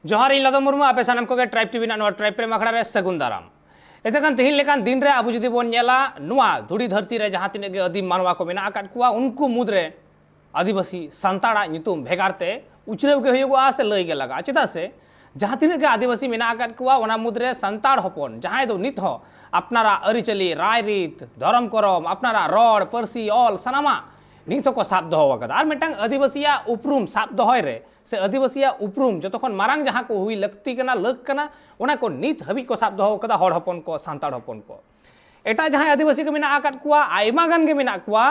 जोहार इन लदो मुर्मू आपे सानम को ट्राइब टीवी ना ट्राइब प्रेम अखड़ा रे सगुन दाराम एतकान तिहिन लेकान दिन रे आबु जुदी बोन नेला नुआ धुड़ी धरती रे जहां तिने गे आदिम मानवा को मेना आकाट कुआ उनको मुद्रे आदिवासी संताड़ा नितुम भेगारते उचरेव के हुआ से लई गे लगा चेदा से जहां तिने गे आदिवासी मेना आकाट कुआ ओना मुद्रे संताड़ हपन जहां दो नित हो अपनारा अरिचली राय रीत धर्म करम अपनारा रड़ परसी ऑल सनामा नित को साब दो वकदा आर मिटांग आदिवासिया उपरुम साब दोहय रे से आदिवासिया उपरुम जतखन मारांग जहां को हुई लगती कना लग कना ओना को नित हबी को साब दो कदा हड़ हपन को संताड़ हपन को एटा जहां आदिवासी को मेना आकाट कुआ आयमा गान गे मेना कुआ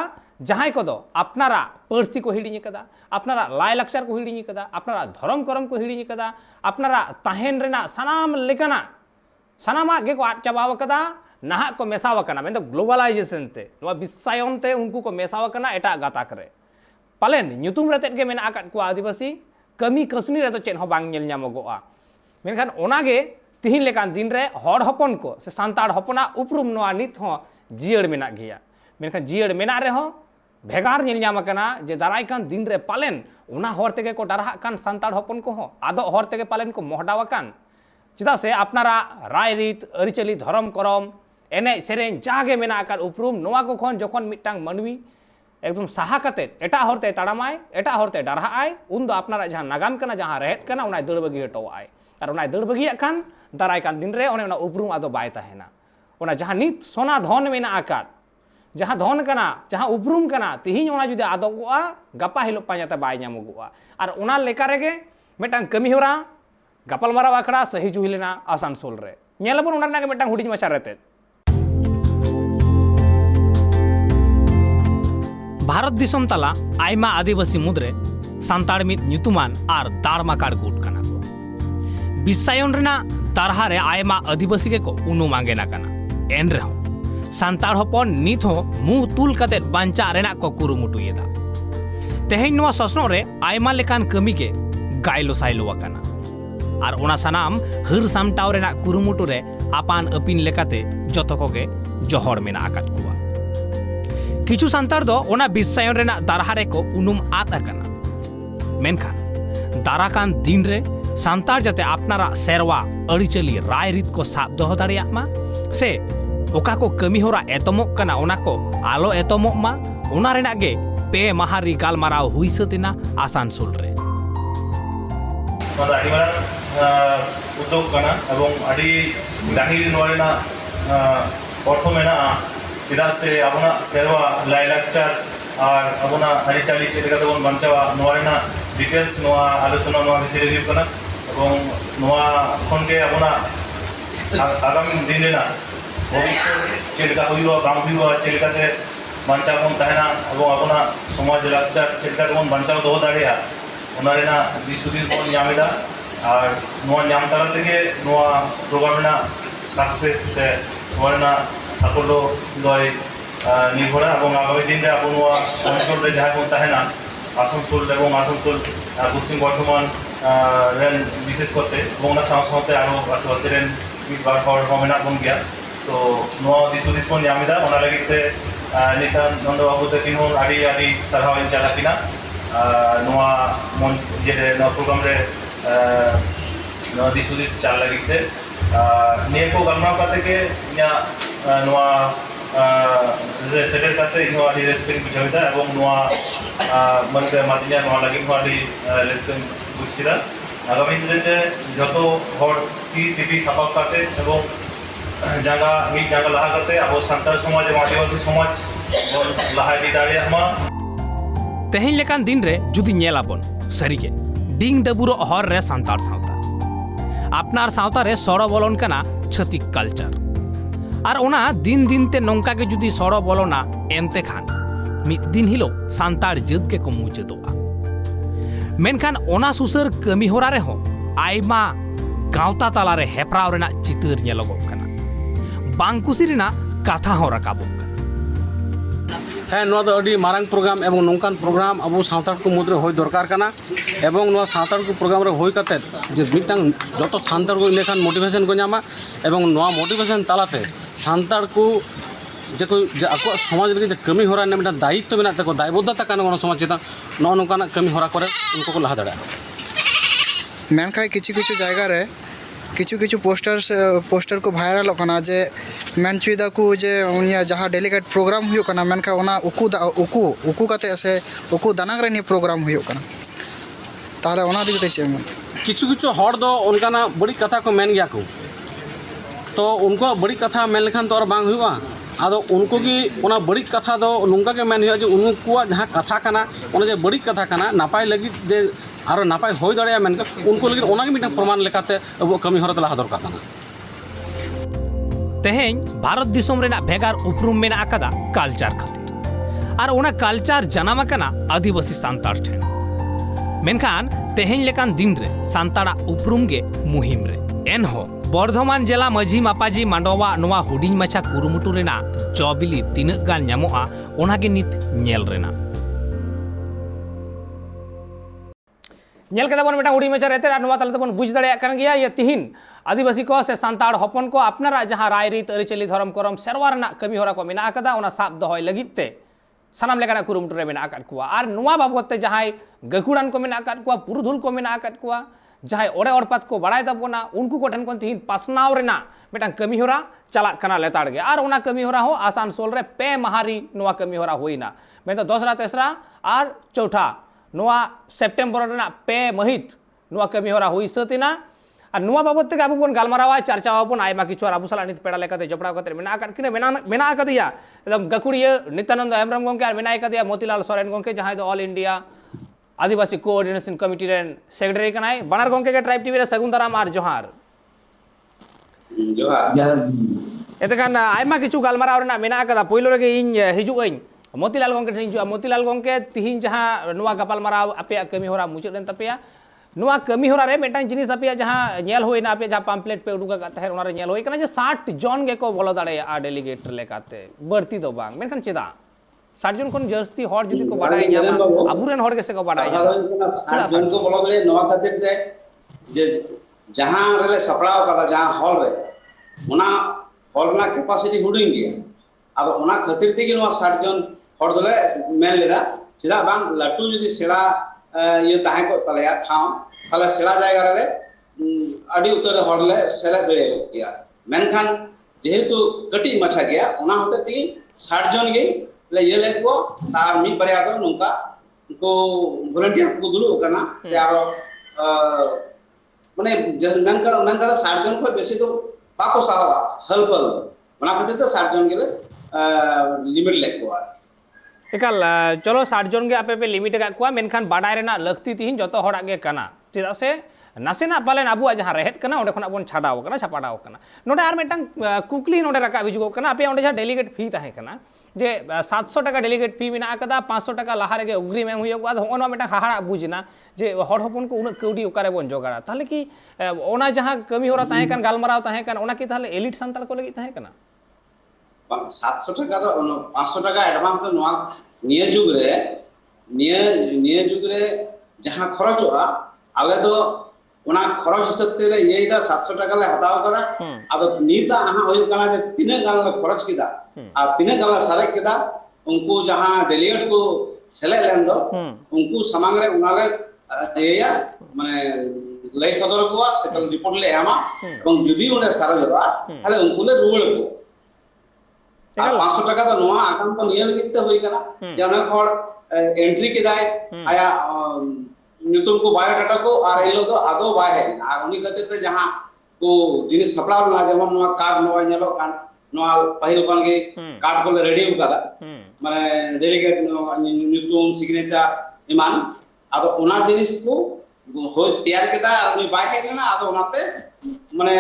जहां को दो अपनारा परसी को हिड़ी कदा अपनारा लाय लक्षर को हिड़ी कदा अपनारा धर्म करम को हिड़ी कदा अपनारा ताहेन रेना सनाम लेकना सनामा गे को आट चाबाव कदा नहा को मेसाव कना मेन ग्लोबलाइजेशन ते नवा विस्सायन ते उनको को मेसाव कना एटा गाता करे पालेन ᱧᱩᱛᱩᱢ रतेट गे मेना आकाट को आदिवासी कमी कसनी रे तो चेन हो बांग नेल ᱧᱟᱢᱚᱜᱚᱜᱼᱟ मेनखान ओनागे तिहिन लेकान दिन रे हड़ हपन को से सांताड़ हपना उपरुम नवा नित हो जियड़ मेना गया मेनखान जियड़ मेना रे हो भेगार नेल ᱧᱟᱢ कना जे दाराय कान दिन रे पालेन ओना हर तेगे को डरहा कान सांताड़ हपन को हो आदो हर तेगे पालेन को मोहडावा कान चेदा से अपनारा राय रीत अरिचली धर्म करम एने सेरेन जागे मेना आकार उपरुम नवा को खन जखन मिटांग मनवी एकदम साहा कते एटा हरते ताड़ामाय एटा हरते डरहाय उन दो अपनारा जहां नागाम कना जहां रहेत कना उनाय दड़ बगी हटोआय आर उनाय दड़ बगी कान दाराय कान दिन रे ओने उना उपरुम आदो बाय ताहेना उना जहां नित सोना धन मेना आकार जहां धन कना जहां उपरुम कना तिहिन उना जुदि आदोगोआ गपा हिलो पाजाते बाय ᱧᱟᱢᱚᱜᱚᱜᱼᱟ आर उना लेका रेगे मिटांग कमी होरा गपल मारा आखड़ा सही जुही लेना आसानसोल रे नेलबन उना नागे मिटांग हुडिज मचा रेते भारत दिसम तला आयमा आदिवासी मुद्रे सांताड़ मित ᱧᱩᱛᱩᱢᱟᱱ आर दाड़माकाड़ गुट कना को बिसायन रेना तारहा रे आयमा आदिवासी के को उनुमांगेना कना एन रे सांताड़ हपन नित हो मुंह तुल कते बांचा रेना को कुरुमुटुयेदा तेहेन नवा ससनो रे आयमा लेकान कमी के गायलो साइलो वकना आर ओना सनाम हर सामटाव रेना कुरुमुटु रे आपान अपिन लेकाते जतो कोगे जोहर मेना आकाट कुआ किछु सांताड़ दो ओना बिसायन रेना दारहा रे को उनुम आत अकना मेनखान दाराकान दिन रे सांताड़ जाते अपनारा सेरवा अड़िचली राय रीत को साब दोह दाड़िया मा से ओका को कमी होरा एतमोक कना ओना को आलो एतमोक मा ओना रेना गे पे महारी गालमाराव हुई सतिना आसानसोल रे आड़ी मारांग उद्योग कना एवं आड़ी गाहिर नोआ रेना अर्थ मेना चेदा से आबना सेरवा लायलाक्चार और आबना आरिचाली चेलेका तबन बांचावा नोआ रेना डिटेल्स नोआ आलोचना नोआ भितर रे कना एवं नोआ खन के आबना आगामी दिन रेना भविष्य चेलेका हुआ बांग हुआ चेलेकाते बांचाव बन ताहेना एवं आबना समाज लाक्चार चेलेका तबन बांचाव दोह दाड़ेया ओना रेना दिसुदिस बन ᱧᱟᱢᱮᱫᱟ और नोआ ᱧᱟᱢ ताला तेगे नोआ प्रोग्राम रेना सक्सेस से नोआ रेना साफल्य दय निर्भरा और आगामी दिन रे आबो नोआ अंचल रे जहां बन ताहेना आसानसोल एवं आसानसोल पश्चिम बर्धमान रेन विशेष करते और साव सावते आरो आसेपासे रेन मिद बार हर मेना बन गया तो नोआ दिसुदिस बन ᱧᱟᱢᱮᱫᱟ ओना लागिते नितान नंद बाबू तकिन होन आड़ी आड़ी सरहाव इन चालाकिना नोआ मन जे नोआ प्रोग्राम रे नोआ दिसुदिस चाल लागिते निया को गलमाव काते के इया नोआ सेटल काते नो आड़ी रेस्पेक्ट बुझाविदा एवं नोआ मन पे मादिया नोआ लागि नो आड़ी रेस्पेक्ट बुझकिदा आगामी दिन रे जतो हर ती टीवी सापा काते एवं जांगा मिट जांगा लहा काते अब सांताड़ समाज आदिवासी समाज लहा इदी दाड़िया मा तेहेन लेकान दिन रे जुदी नेलाबन सरीगे डिंग डबुरो हर रे सांताड़ सावता अपनार सावता रे सड़ो बोलन कना छतिक कल्चर आर ओना दिन दिन ते नोंका के जुदी सड़ो बोलोना एनते खान मिद दिन हिलो सांताड़ जद के को मुचेदोआ मेनखान ओना सुसर कमी होरा रे हो आयमा गावता ताला रे हेपराव रेना चितर नेलोगोग कना बांकुसी रेना कथा हो राकाबोग है नोआ दो अडी मारांग प्रोग्राम एवं नोंकान प्रोग्राम अब सावताड़ को मुद्रे होय दरकार कना एवं नोआ सावताड़ को प्रोग्राम रे होय काते जे मिटांग जतो सानताड़ को लेखान मोटिवेशन को ᱧᱟᱢᱟ एवं नोआ मोटिवेशन तालाते सानताड़ को जे को आको समाज रे जे कमी होरा ने मिटा दायित्व मेना तको दायबद्धता कान समाज चेता नो नोंकाना कमी होरा करे उनको को लहा दाड़ा मेनखाय किछु जायगा रे किछु पोस्टर को भाइरल जे मेनचुदा को जे उनिया जहाँ डेलीगेट प्रोग्राम हुयो कना मेनखा ओना उकू कते से उकू दानांग रे नि प्रोग्राम हुयो कना ताहले ओना दिगते छे किछु हर दो उनकाना बड़ी कथा को मेन गया को तो उनको बड़ी कथा मेन लेखान तो और बांग हुआ आदो उनको की ओना बड़ी कथा दो नुंका के मेन हुआ जे उनको जहाँ कथा कना ओना जे बड़ी कथा कना नापाय लगी जे आरो नापाय होय दड़िया मेन उनको लगी ओना के मिटा प्रमाण लेकाते अब कमी हरत लहा दरकार कना तेहेñ भारत दिसोम रेना भेगार उपरुम मेना आकादा कल्चर खातिर आर ओना कल्चर जनाम आकाना आदिवासी सांतार ठेन मेनखान तेहेñ लेकान दिन रे सांतारा उपरुम गे मुहिम रे एनहो बर्धमान जिला माझी मापाजी मांडवा नोवा हुडिंग माछा कुरुमुटु रेना जबिली तिनाग गान ᱧᱟᱢᱚᱜᱼᱟ ओनागे नित ñᱮᱞ रेना ñᱮᱞ केदा बन मेटा हुडिंग माछा रेते आर नोवा तालते बन बुझ दाड़ेया कान गिया ये तिहिन आदिवासी को से सांताड़ हपन को अपनारा जहाँ राय रीत अरिचली धर्म करम सेरवा रेना कमी होरा को मेना आकादा ओना साब दहोय लगित ते सानाम लेकाना कुरुमुटु रे मेना आकाद कुआ आर नोवा बाबत ते जहाय गकुड़ान को मेना आकाद कुआ पुरुधुल को मेना आकाद कुआ जहां ओड़े ओड़पात को बड़ाय ताबोना उनको को ठेन को तिहिन पासनाव रेना मेटा कमी होरा चला कना लेताड़ गे आर ओना कमी होरा हो आसानसोल रे पे महारी नोवा कमी होरा होइना मैं तो दोसरा तेसरा आर चौथा नोवा सेप्टेम्बर रेना पे महित नोवा कमी होरा हुई सतिना और नोवा बाबत ते आबो बन गालमारावा चर्चा बन आयमा किछु आर आबो साला नित पेड़ा लेकाते जपड़ा कते मेना आकाद किने मेना आकादिया एकदम गकुड़िया नित्यानंद हेमब्रम गोंके आर मेना आकादिया मोतीलाल सोरेन गोंके जहां दो ऑल इंडिया आदिवासी कोऑर्डिनेशन कमिटी रेन सेक्रेटरी कनाय बनार गोंके के ट्राइब टीवी रे सगुन दाराम आर जोहार एतकान आयमा किछु गालमाराव रेना मेना आकादा पहिलो रेगे इन हिजुग अइन मोतीलाल गोंके ठिन हिजुआ मोतीलाल गोंके तिहिन जहां नोवा गपालमाराव आपे कमी होरा मुचाद रेन तपेया नोवा कमी होरा रे मेटान जिनिस आपे जहां नेल होइना आपे जहां पम्पलेट पे उडुका का तहे ओना रे नेल होय कना जे 60 जन गे को बोलो दाड़े आ डेलीगेट लेकाते बढ़ती दो बांग मेनखान चेदा 60 जन कोन जस्ती हर जुदी को बाडाय ᱧᱟᱢᱟ अबुरेन हर गेसे को बाडाय ᱧᱟᱢᱟ 60 जन को बोलो दाड़े नोवा खातिर ते जे जहां रेले सपड़ाव कदा जहां हॉल रे ओना हॉल ना कैपेसिटी हुडिंग गया आदो ओना खातिर ते नोवा 60 जन हर दोले मेन लेदा चेदा बांग लाटू जुदी सेड़ा ये ताहे को तलेया ठाव ताले सेड़ा जायगा रे अडी उतर हर ले सेले दे गया मेनखान जेहेतु कटी मछा गया ओना होते ती 60 जन गे ले ये ले को तार मी बरिया दो नुका को वॉलंटियर को दुलु कना से आरो माने जस मेनका 60 जन को बेसी तो बाको सावा हेल्पल ओना खातिर तो 60 जन गे लिमिट ले को एकाल चलो 60 जन गे आपे पे लिमिट का कुआ मेनखान बाडाय रेना लक्ति तिहिन जतो हड़ा गे कना चेदा से नासेना पालेन आबुआ जहां रहेत कना ओंडे खना बन छाडाव कना छापाडाव कना नोडे आर मेटांग कुकली नोडे रका हिजुगो कना आपे ओंडे जहां डेलीगेट फी ताहे कना जे 700 टाका डेलीगेट फी मेना आकदा 500 टाका लहा रेगे अग्रिम एम हुयो आद होनो मेटा हाहाड़ा बुझना जे हड़ हपन को उना कौडी ओकारे बन जोगाड़ा ताहले कि ओना जहां कमी होरा ताहे कन गालमाराव ताहे कन ओना कि ताहले एलिट संताल को लगी ताहे कना 700 टाका तो 500 टाका एडवांस तो नोआ निये जुग रे जहां खरचोआ आले तो ओना खरच हिसाब ते ये दा 700 टाका ले हताव करा आदो नीता आहा होय कना जे तिने गाल ले खरच किदा आ तिने गाल सारे किदा उनको जहां डेलीगेट को सेले लेन दो उनको समांग रे उनाले एया माने लय सदर को सेकल रिपोर्ट ले आमा এবং যদি ওনে সারা জবা তাহলে उनको ले रुवड़ को আর 500 টাকা তো নোয়া আকাম তো নিয়ে লিখতে হই কানা যে অনেক হড় এন্ট্রি কিদায় আয়া ᱧᱩᱛᱩᱢ को बायोडाटा को और एलो तो आदो बाय है और उनी खातिर ते जहां को जिनिस सपड़ा ना जेमन नोआ कार्ड नोआ नेलो कान नोआ पहिल कोन गे कार्ड को रेडी उकादा माने डेलीगेट ᱧᱩᱛᱩᱢ सिग्नेचर इमान आदो ओना जिनिस को हो तैयार केदा उनी बाय है ना आदो ओनाते माने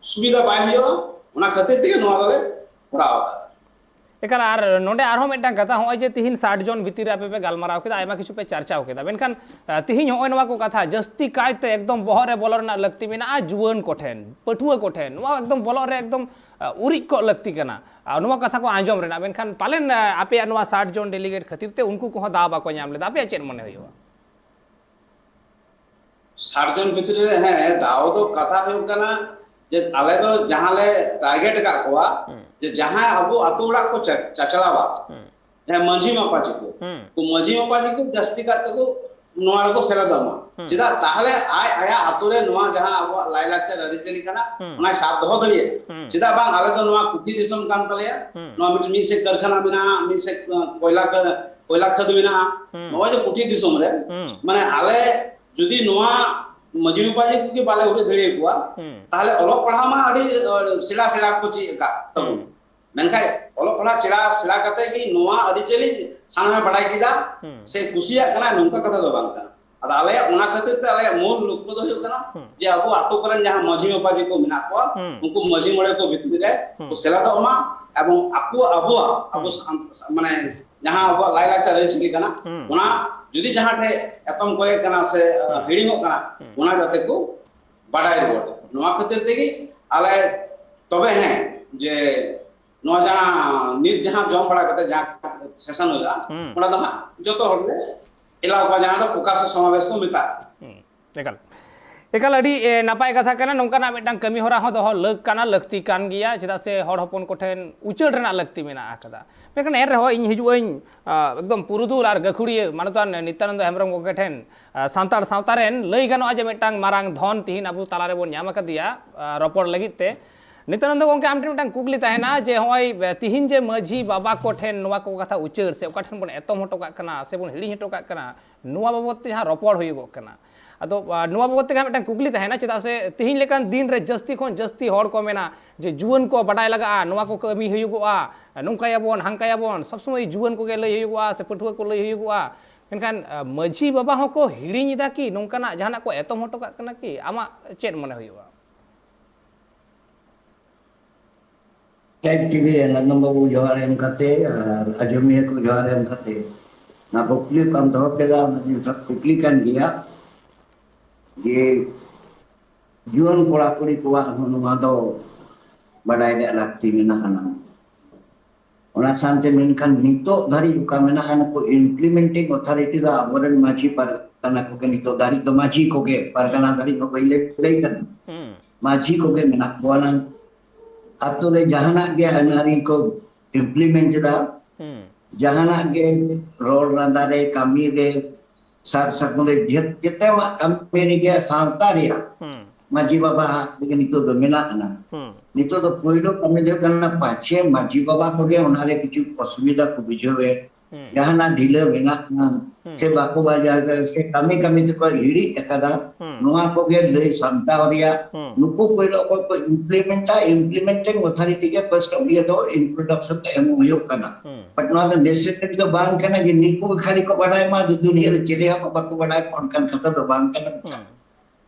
सुविधा बाय होयो ओना खातिर ते नोआ दले पड़ावा एकाल आर नोडे आरो मेटा कथा होय जे तिहिन 60 जन भितिर आपे पे गालमाराव केदा आयमा किछु पे चर्चा केदा मेनखान तिहिन होय नवा को कथा जस्ती कायते एकदम बहरे बोलर ना लगती मेना आ जुवन कोठेन पठुआ कोठेन नवा एकदम बोलर रे एकदम उरी को लगती कना नवा कथा को आंजम रेना मेनखान पालेन आपे नवा 60 जन डेलीगेट खातिर ते उनको को दा बा को ᱧᱟᱢ लेदा आपे चेन मने होयो 60 जन भितर है दाव तो कथा हो कना जे आले तो जहां ले टारगेट का कोआ जे जहां अबो अतोड़ा को चाचलावा है मंझी मापाजी को मंझी मापाजी को दस्ती का को ᱱᱚᱣᱟ ᱨᱮᱠᱚ ᱥᱮᱞᱮᱫᱚᱜ ᱢᱟ ᱪᱮᱫᱟᱜ ᱛᱟᱦᱞᱮ ᱟᱭᱟᱜ ᱟᱛᱳ ᱨᱮ ᱱᱚᱣᱟ ᱡᱟᱦᱟᱸ ᱟᱵᱚᱣᱟᱜ ᱞᱟᱭᱞᱟᱠᱪᱟᱨ ᱟᱹᱨᱤᱪᱟᱹᱞᱤ ᱠᱟᱱᱟ ᱚᱱᱟᱭ ᱥᱟᱵ ᱫᱚᱦᱚ ᱫᱟᱲᱮᱭᱟᱜᱼᱟ ᱪᱮᱫᱟᱜ ᱵᱟᱝ ᱟᱞᱮ ᱫᱚ ᱱᱚᱣᱟ ᱯᱩᱛᱷᱤ ᱫᱤᱥᱚᱢ ᱠᱟᱱ ᱛᱟᱞᱮᱭᱟ ᱱᱚᱣᱟ ᱢᱤᱫ ᱥᱮᱫ ᱠᱟᱨᱠᱷᱟᱱᱟ ᱢᱮᱱᱟᱜᱼᱟ ᱢᱤᱫ ᱥᱮᱫ ᱠᱚᱭᱞᱟ ᱠᱷᱟᱹᱫ ᱢᱮᱱᱟᱜᱼᱟ ᱱᱚᱜᱼᱚᱭ ᱡᱮ ᱯᱩᱛᱷᱤ ᱫᱤᱥᱚᱢ ᱨᱮ ᱢᱟᱱᱮ ᱟᱞᱮ ᱡᱩᱫᱤ ᱱᱚᱣᱟ ᱢᱟᱹᱡᱷᱤ ᱢᱟᱯᱟᱡᱷᱤ ᱠᱚᱜᱮ ᱵᱟᱞᱮ ᱩᱰᱩᱠ ᱫᱟᱲᱮᱭᱟᱠᱚᱣᱟ ᱛᱟᱦᱞᱮ ᱚᱞᱚᱜ ᱯᱟᱲᱦᱟᱣ ᱢᱟ ᱟᱹᱰᱤ ᱥᱮᱬᱟ ᱠᱚ ᱪᱮᱫ ᱟᱠᱟᱫ ᱛᱟᱵᱚᱱ ᱢᱮᱱᱠᱷᱟᱱ ᱚᱞᱚᱜ ᱯᱟᱲᱦᱟᱜ ᱥᱮᱬᱟ ᱠᱟᱛᱮ ᱜᱮ ᱱᱚᱣᱟ ᱟᱹᱨᱤᱪᱟᱹᱞᱤ ᱥᱟᱱᱟᱢᱮ ᱵᱟᱰᱟᱭ ᱠᱮᱫᱟ ᱥᱮ ᱠᱩᱥᱤᱭᱟᱜ ᱠᱟᱱᱟ ᱱᱚᱝᱠᱟ ᱠᱟᱛᱷᱟ ᱫᱚ ᱵᱟᱝ ᱠᱟᱱᱟ ᱟᱫᱚ ᱟᱞᱮᱭᱟᱜ ᱚᱱᱟ ᱠᱷᱟᱹᱛᱤᱨ ᱛᱮ ᱟᱞᱮᱭᱟᱜ ᱢᱩᱞ ᱞᱚᱠᱠᱷᱚ ᱫᱚ ᱦᱩᱭᱩᱜ ᱠᱟᱱᱟ ᱡᱮ ᱟᱵᱚ ᱟᱛᱳ ᱠᱚᱨᱮᱱ ᱡᱟᱦᱟᱸ ᱢᱟᱹᱡᱷᱤ ᱢᱟᱯᱟᱡᱷᱤ ᱠᱚ ᱢᱮᱱᱟᱜ ᱠᱚᱣᱟ ᱩᱱᱠᱩ ᱢᱟᱹᱡᱷᱤ ᱢᱚᱬᱮ ᱠᱚ ᱵᱷᱤᱛᱨᱤ ᱨᱮ ᱠᱚ ᱥᱮᱞᱮᱫᱚᱜ ᱢᱟ ᱮᱵᱚᱝ ᱟᱵᱚ ᱢᱟᱱᱮ ᱡᱟᱦᱟᱸ ᱟᱵᱚᱣᱟᱜ ᱞᱟᱭᱞᱟᱠᱪᱟᱨ ᱟᱹᱨᱤᱪᱟᱹᱞᱤ ᱠᱟᱱᱟ ᱚᱱᱟ ᱡᱩᱫᱤ ᱡᱟᱦᱟᱸ ᱴᱷᱮᱡ ᱮᱛᱚᱢ ᱠᱚᱭᱮ ᱠᱟᱱᱟ ᱥᱮ ᱦᱤᱲᱤᱧᱚᱜ ᱠᱟᱱᱟ ᱚᱱᱟ ᱡᱟᱛᱮ ᱠᱚ ᱵᱟᱰᱟᱭ ᱨᱩᱣᱟᱹᱲ ᱱᱚᱣᱟ ᱠᱷᱟᱹᱛᱤᱨ ᱛᱮᱜᱮ ᱟᱞᱮ ᱛᱚᱵᱮ ᱦᱮᱸ ᱡᱮ ᱱᱚᱣᱟ ᱡᱟᱦᱟᱸ ᱱᱤᱛ ᱡᱟᱦᱟᱸ ᱡᱚᱢ ᱵᱟᱲᱟ ᱠᱟᱛᱮ ᱡᱟᱦᱟᱸ ᱥᱮᱥᱚᱱ ᱦᱩᱭᱩᱜᱼᱟ ᱚᱱᱟ ᱫᱚ ᱦᱟᱸᱜ ᱡᱚᱛᱚ ᱦᱚᱲ ᱞᱮ ᱮᱞᱟᱣ ᱠᱚᱣᱟ ᱡᱟᱦᱟᱸ ᱫᱚ ᱯᱨᱚᱠᱟᱥ ᱥᱚᱢᱟᱵᱮᱥ ᱠᱚ ᱢᱮᱛᱟᱜᱼᱟ ᱮᱠᱟᱞ ᱟᱹᱰᱤ ᱱᱟᱯᱟᱭ ᱠᱟᱛᱷᱟ ᱠᱟᱱᱟ ᱱᱚᱝᱠᱟᱱᱟᱜ ᱢᱤᱫᱴᱟᱝ ᱠᱟᱹᱢᱤ ᱦᱚᱨᱟ ᱦᱚᱸ ᱫᱚᱦᱚ ᱞᱟᱹᱠᱛᱤ ᱠᱟᱱ ᱜᱮᱭᱟ ᱪᱮᱫᱟᱜ ᱥᱮ ᱦᱚᱲ ᱦᱚᱯᱚᱱ ᱠᱚᱴᱷᱮᱱ ᱩᱪᱟᱹᱲ ᱨᱮᱱᱟᱜ ᱞᱟᱹᱠᱛᱤ ᱢᱮᱱᱟᱜ ᱟᱠᱟᱫᱟ ᱢᱮᱱᱠᱷᱟᱱ ᱮᱱ ᱨᱮᱦᱚᱸ ᱤᱧ ᱦᱤᱡᱩᱜ ᱟᱹᱧ ᱮᱠᱫᱚᱢ ᱯᱩᱨᱩᱫᱷᱩᱞ ᱟᱨ ᱜᱟᱹᱠᱷᱩᱲᱤᱭᱟᱹ ᱢᱟᱱᱚᱛᱟᱱ ᱱᱤᱛᱭᱟᱱᱚᱱᱫᱚ ᱦᱮᱢᱵᱨᱚᱢ ᱜᱚᱢᱠᱮ ᱴᱷᱮᱱ ᱥᱟᱱᱛᱟᱲ ᱥᱟᱶᱛᱟ ᱨᱮᱱ ᱞᱟᱹᱭ ᱜᱟᱱᱚᱜᱼᱟ ᱡᱮ ᱢᱤᱫᱴᱟᱝ ᱢᱟᱨᱟᱝ धन ᱛᱤᱦᱤᱧ ᱟᱵᱚ ᱛᱟᱞᱟᱨᱮ ᱵᱚᱱ ᱧᱟᱢ ᱟᱠᱟᱫᱮᱭᱟ ᱨᱚᱯᱚᱲ ᱞᱟᱹᱜᱤᱫ ᱛᱮ ᱱᱤᱛᱭᱟᱱᱚᱱᱫᱚ ᱜᱚᱢᱠᱮ ᱟᱢ ᱴᱷᱮᱱ ᱢᱤᱫᱴᱟᱝ ᱠᱩᱠᱞᱤ ᱛᱟᱦᱮᱱᱟ ᱡᱮ ᱦᱚᱸᱜᱼᱚᱭ ᱛᱤᱦᱤᱧ ᱡᱮ ᱢᱟᱹᱡᱷᱤ ᱵᱟᱵᱟ ᱠᱚ ᱴᱷᱮᱱ ᱱᱚᱣᱟ ᱠᱚ ᱠᱟᱛᱷᱟ ᱩᱪᱟᱹᱲ ᱥᱮ ᱚᱠᱟ ᱴᱷᱮᱱ ᱵᱚᱱ ᱮᱛᱚᱢ ᱦᱚᱴᱚ ᱠᱟᱜ ᱠᱟᱱᱟ ᱥᱮ ᱵᱚᱱ ᱦᱤᱲᱤᱧ ᱦᱚᱴᱚ ᱠᱟᱜ ᱠᱟᱱᱟ ᱱᱚᱣᱟ ᱵᱟᱵᱚᱫ te ᱡᱟᱦᱟᱸ ᱨᱚᱯᱚᱲ ᱦᱩᱭᱩᱜᱚᱜ ᱠᱟᱱᱟ ᱟᱫᱚ ᱱᱚᱣᱟ ᱵᱟᱵᱚᱫ ᱛᱮ ᱢᱤᱫᱴᱟᱝ ᱠᱩᱠᱞᱤ ᱛᱟᱦᱮᱱᱟ ᱪᱮᱫᱟᱜ ᱥᱮ ᱛᱤᱦᱤᱧ ᱞᱮᱠᱟᱱ ᱫᱤᱱ ᱨᱮ ᱡᱟᱹᱥᱛᱤ ᱠᱷᱚᱱ ᱡᱟᱹᱥᱛᱤ ᱦᱚᱲ ᱠᱚ ᱢᱮᱱᱟ ᱡᱮ ᱡᱩᱣᱟᱹᱱ ᱠᱚ ᱵᱟᱰᱟᱭ ᱞᱟᱜᱟᱜᱼᱟ ᱱᱚᱣᱟ ᱠᱚ ᱠᱟᱹᱢᱤ ᱦᱩᱭᱩᱜᱚᱜᱼᱟ ᱱᱚᱝᱠᱟᱭᱟᱵᱚᱱ ᱦᱟᱝᱠᱟᱭᱟᱵᱚᱱ ᱥᱚᱵ ᱥᱚᱢᱚᱭ ᱡᱩᱣᱟᱹᱱ ᱠᱚᱜᱮ ᱞᱟᱹᱭ ᱦᱩᱭᱩᱜᱚᱜᱼᱟ ᱥᱮ ᱯᱟᱹᱴᱷᱩᱣᱟᱹ ᱠᱚ ᱞᱟᱹᱭ ᱦᱩᱭᱩᱜᱚᱜᱼᱟ ᱢᱮᱱᱠᱷᱟन ᱢᱟᱹᱡᱷᱤ ᱵᱟᱵᱟ ᱦᱚᱸᱠᱚ ᱦᱤᱲᱤᱧ ᱮᱫᱟ ᱠᱤ ᱱᱚᱝᱠᱟᱱᱟᱜ ᱡᱟᱦᱟᱱᱟᱜ ᱠᱚ ᱮᱛᱚᱢ ᱦᱚᱴᱚ ᱠᱟᱜ ᱠᱟᱱᱟ ᱠᱤ ᱟᱢᱟᱜ ᱪᱮᱫ ᱢᱚᱱᱮ ᱦᱩᱭᱩᱜᱼᱟ ᱴᱤᱵᱷᱤ ᱱᱚᱱᱫᱚ ᱵᱟᱵᱩ ᱡᱚᱦᱟᱨ ᱮᱢ ᱠᱟᱛᱮ ᱟᱡᱚᱢᱤᱭᱟᱹ ᱠᱚ ᱡᱚᱦᱟᱨ ᱮᱢ ᱠᱟᱛᱮ ᱚᱱᱟ ᱠᱩᱠᱞᱤ ᱠᱚᱢ ᱫᱚᱦᱚ ᱠᱮᱫᱟ ᱡᱚᱛᱷᱟᱛ ᱠᱩᱠᱞᱤ ᱠᱟᱱ ᱜᱮᱭᱟ ᱡᱮ ᱡᱩᱣᱟᱹᱱ ᱠᱚᱲᱟ ᱠᱩᱲᱤ ᱠᱚᱣᱟᱜ ᱦᱚᱸ ᱱᱚᱣᱟ ᱫᱚ ᱵᱟᱰᱟᱭ ᱨᱮᱭᱟᱜ ᱞᱟᱹᱠᱛᱤ ᱢᱮᱱᱟᱜᱼᱟ ᱚᱱᱟ ᱥᱟᱶᱛᱮ ᱢᱮᱱᱠᱷᱟन ᱱᱤᱛᱚᱜ ᱫᱷᱟᱹᱨᱤᱡ ᱚᱠᱟ ᱢᱮᱱᱟᱜᱼᱟ ᱱᱩᱠᱩ ᱤᱢᱯᱞᱤᱢᱮᱱᱴᱤᱝ ᱚᱛᱷᱚᱨᱤᱴᱤ ᱫᱚ ᱟᱵᱚᱨᱮᱱ ᱢᱟᱹᱡᱷᱤ ᱯᱟᱨᱜᱟᱱᱟ ᱠᱚᱜᱮ ᱱᱤᱛᱚᱜ ᱫᱷᱟᱹᱨᱤᱡ ᱫᱚ ᱢᱟᱹᱡᱷᱤ ᱠᱚᱜᱮ ᱯᱟᱨᱜᱟᱱᱟ ᱫᱷᱟᱹᱨᱤᱡ ᱦᱚᱸ ᱵᱟᱹᱧ ᱞᱟᱹᱭ ᱠᱟᱱᱟ ᱢᱟᱹᱡᱷᱤ ᱠᱚᱜᱮ ᱢᱮᱱᱟᱜ ᱠᱚᱣᱟ ᱱᱟᱝ ᱟᱛᱳ ᱨᱮ ᱡᱟᱦᱟᱱᱟᱜ ᱜᱮ ᱟᱹᱱᱼᱟᱹᱨᱤ ko implement ᱮᱫᱟ ᱡᱟᱦᱟᱱᱟᱜ ᱜᱮ ᱨᱚᱲ ᱞᱟᱸᱫᱟ ᱨᱮ ᱠᱟᱹᱢᱤ ᱨᱮ ᱥᱟᱨ ᱥᱟᱹᱜᱩᱱ ᱨᱮ ᱡᱮᱛᱮᱣᱟᱜ ᱠᱟᱹᱢᱤ ᱨᱮᱜᱮ ᱥᱟᱶᱛᱟ ᱨᱮᱭᱟᱜ ᱢᱟᱹᱡᱷᱤ ᱵᱟᱵᱟ ᱨᱮᱜᱮ ᱱᱤᱛᱚᱜ ᱫᱚ ᱢᱮᱱᱟᱜᱼᱟ ᱱᱤᱛᱚᱜ ᱫᱚ ᱯᱳᱭᱞᱳ ᱠᱟᱹᱢᱤ ᱫᱚ ᱠᱟᱱᱟ ᱯᱟᱪᱷᱮ ᱢᱟᱹᱡᱷᱤ ᱵᱟᱵᱟ ᱠᱚᱜᱮ ᱚᱱᱟᱨᱮ ᱠᱤᱪᱷᱩ ᱚᱥᱩᱵᱤᱫᱷᱟ ᱠᱚ ᱵᱩᱡᱷᱟᱹᱣᱮᱫ ᱡᱟᱦᱟᱱᱟᱜ ᱰᱷᱤᱞᱟᱹ ᱢᱮᱱᱟᱜᱼᱟ ᱥᱮ ᱵᱟᱠᱚ ᱵᱟᱡᱟᱣ ᱥᱮ ᱠᱟᱹᱢᱤ ᱛᱮᱠᱚ ᱦᱤᱲᱤᱡ ᱟᱠᱟᱫᱟ ᱱᱚᱣᱟ ᱠᱚᱜᱮ ᱞᱟᱹᱭ ᱥᱟᱢᱴᱟᱣ ᱨᱮᱭᱟᱜ ᱱᱩᱠᱩ ᱯᱳᱭᱞᱳ ᱚᱠᱚᱭ ᱠᱚ implementing authority ᱜᱮ first ᱚᱵᱤᱭᱟ ᱫᱚ introduction ᱮᱢ ᱦᱩᱭᱩᱜ ᱠᱟᱱᱟ but ᱱᱚᱣᱟ ᱫᱚ necessary ᱫᱚ ᱵᱟᱝ ᱠᱟᱱᱟ ᱡᱮ ᱱᱤᱠᱩ ᱠᱷᱟᱹᱞᱤ ko ᱵᱟᱰᱟᱭ ᱢᱟ दुनिया रे चेले को बाको बडाय ऑनकान कथा दो बांग कना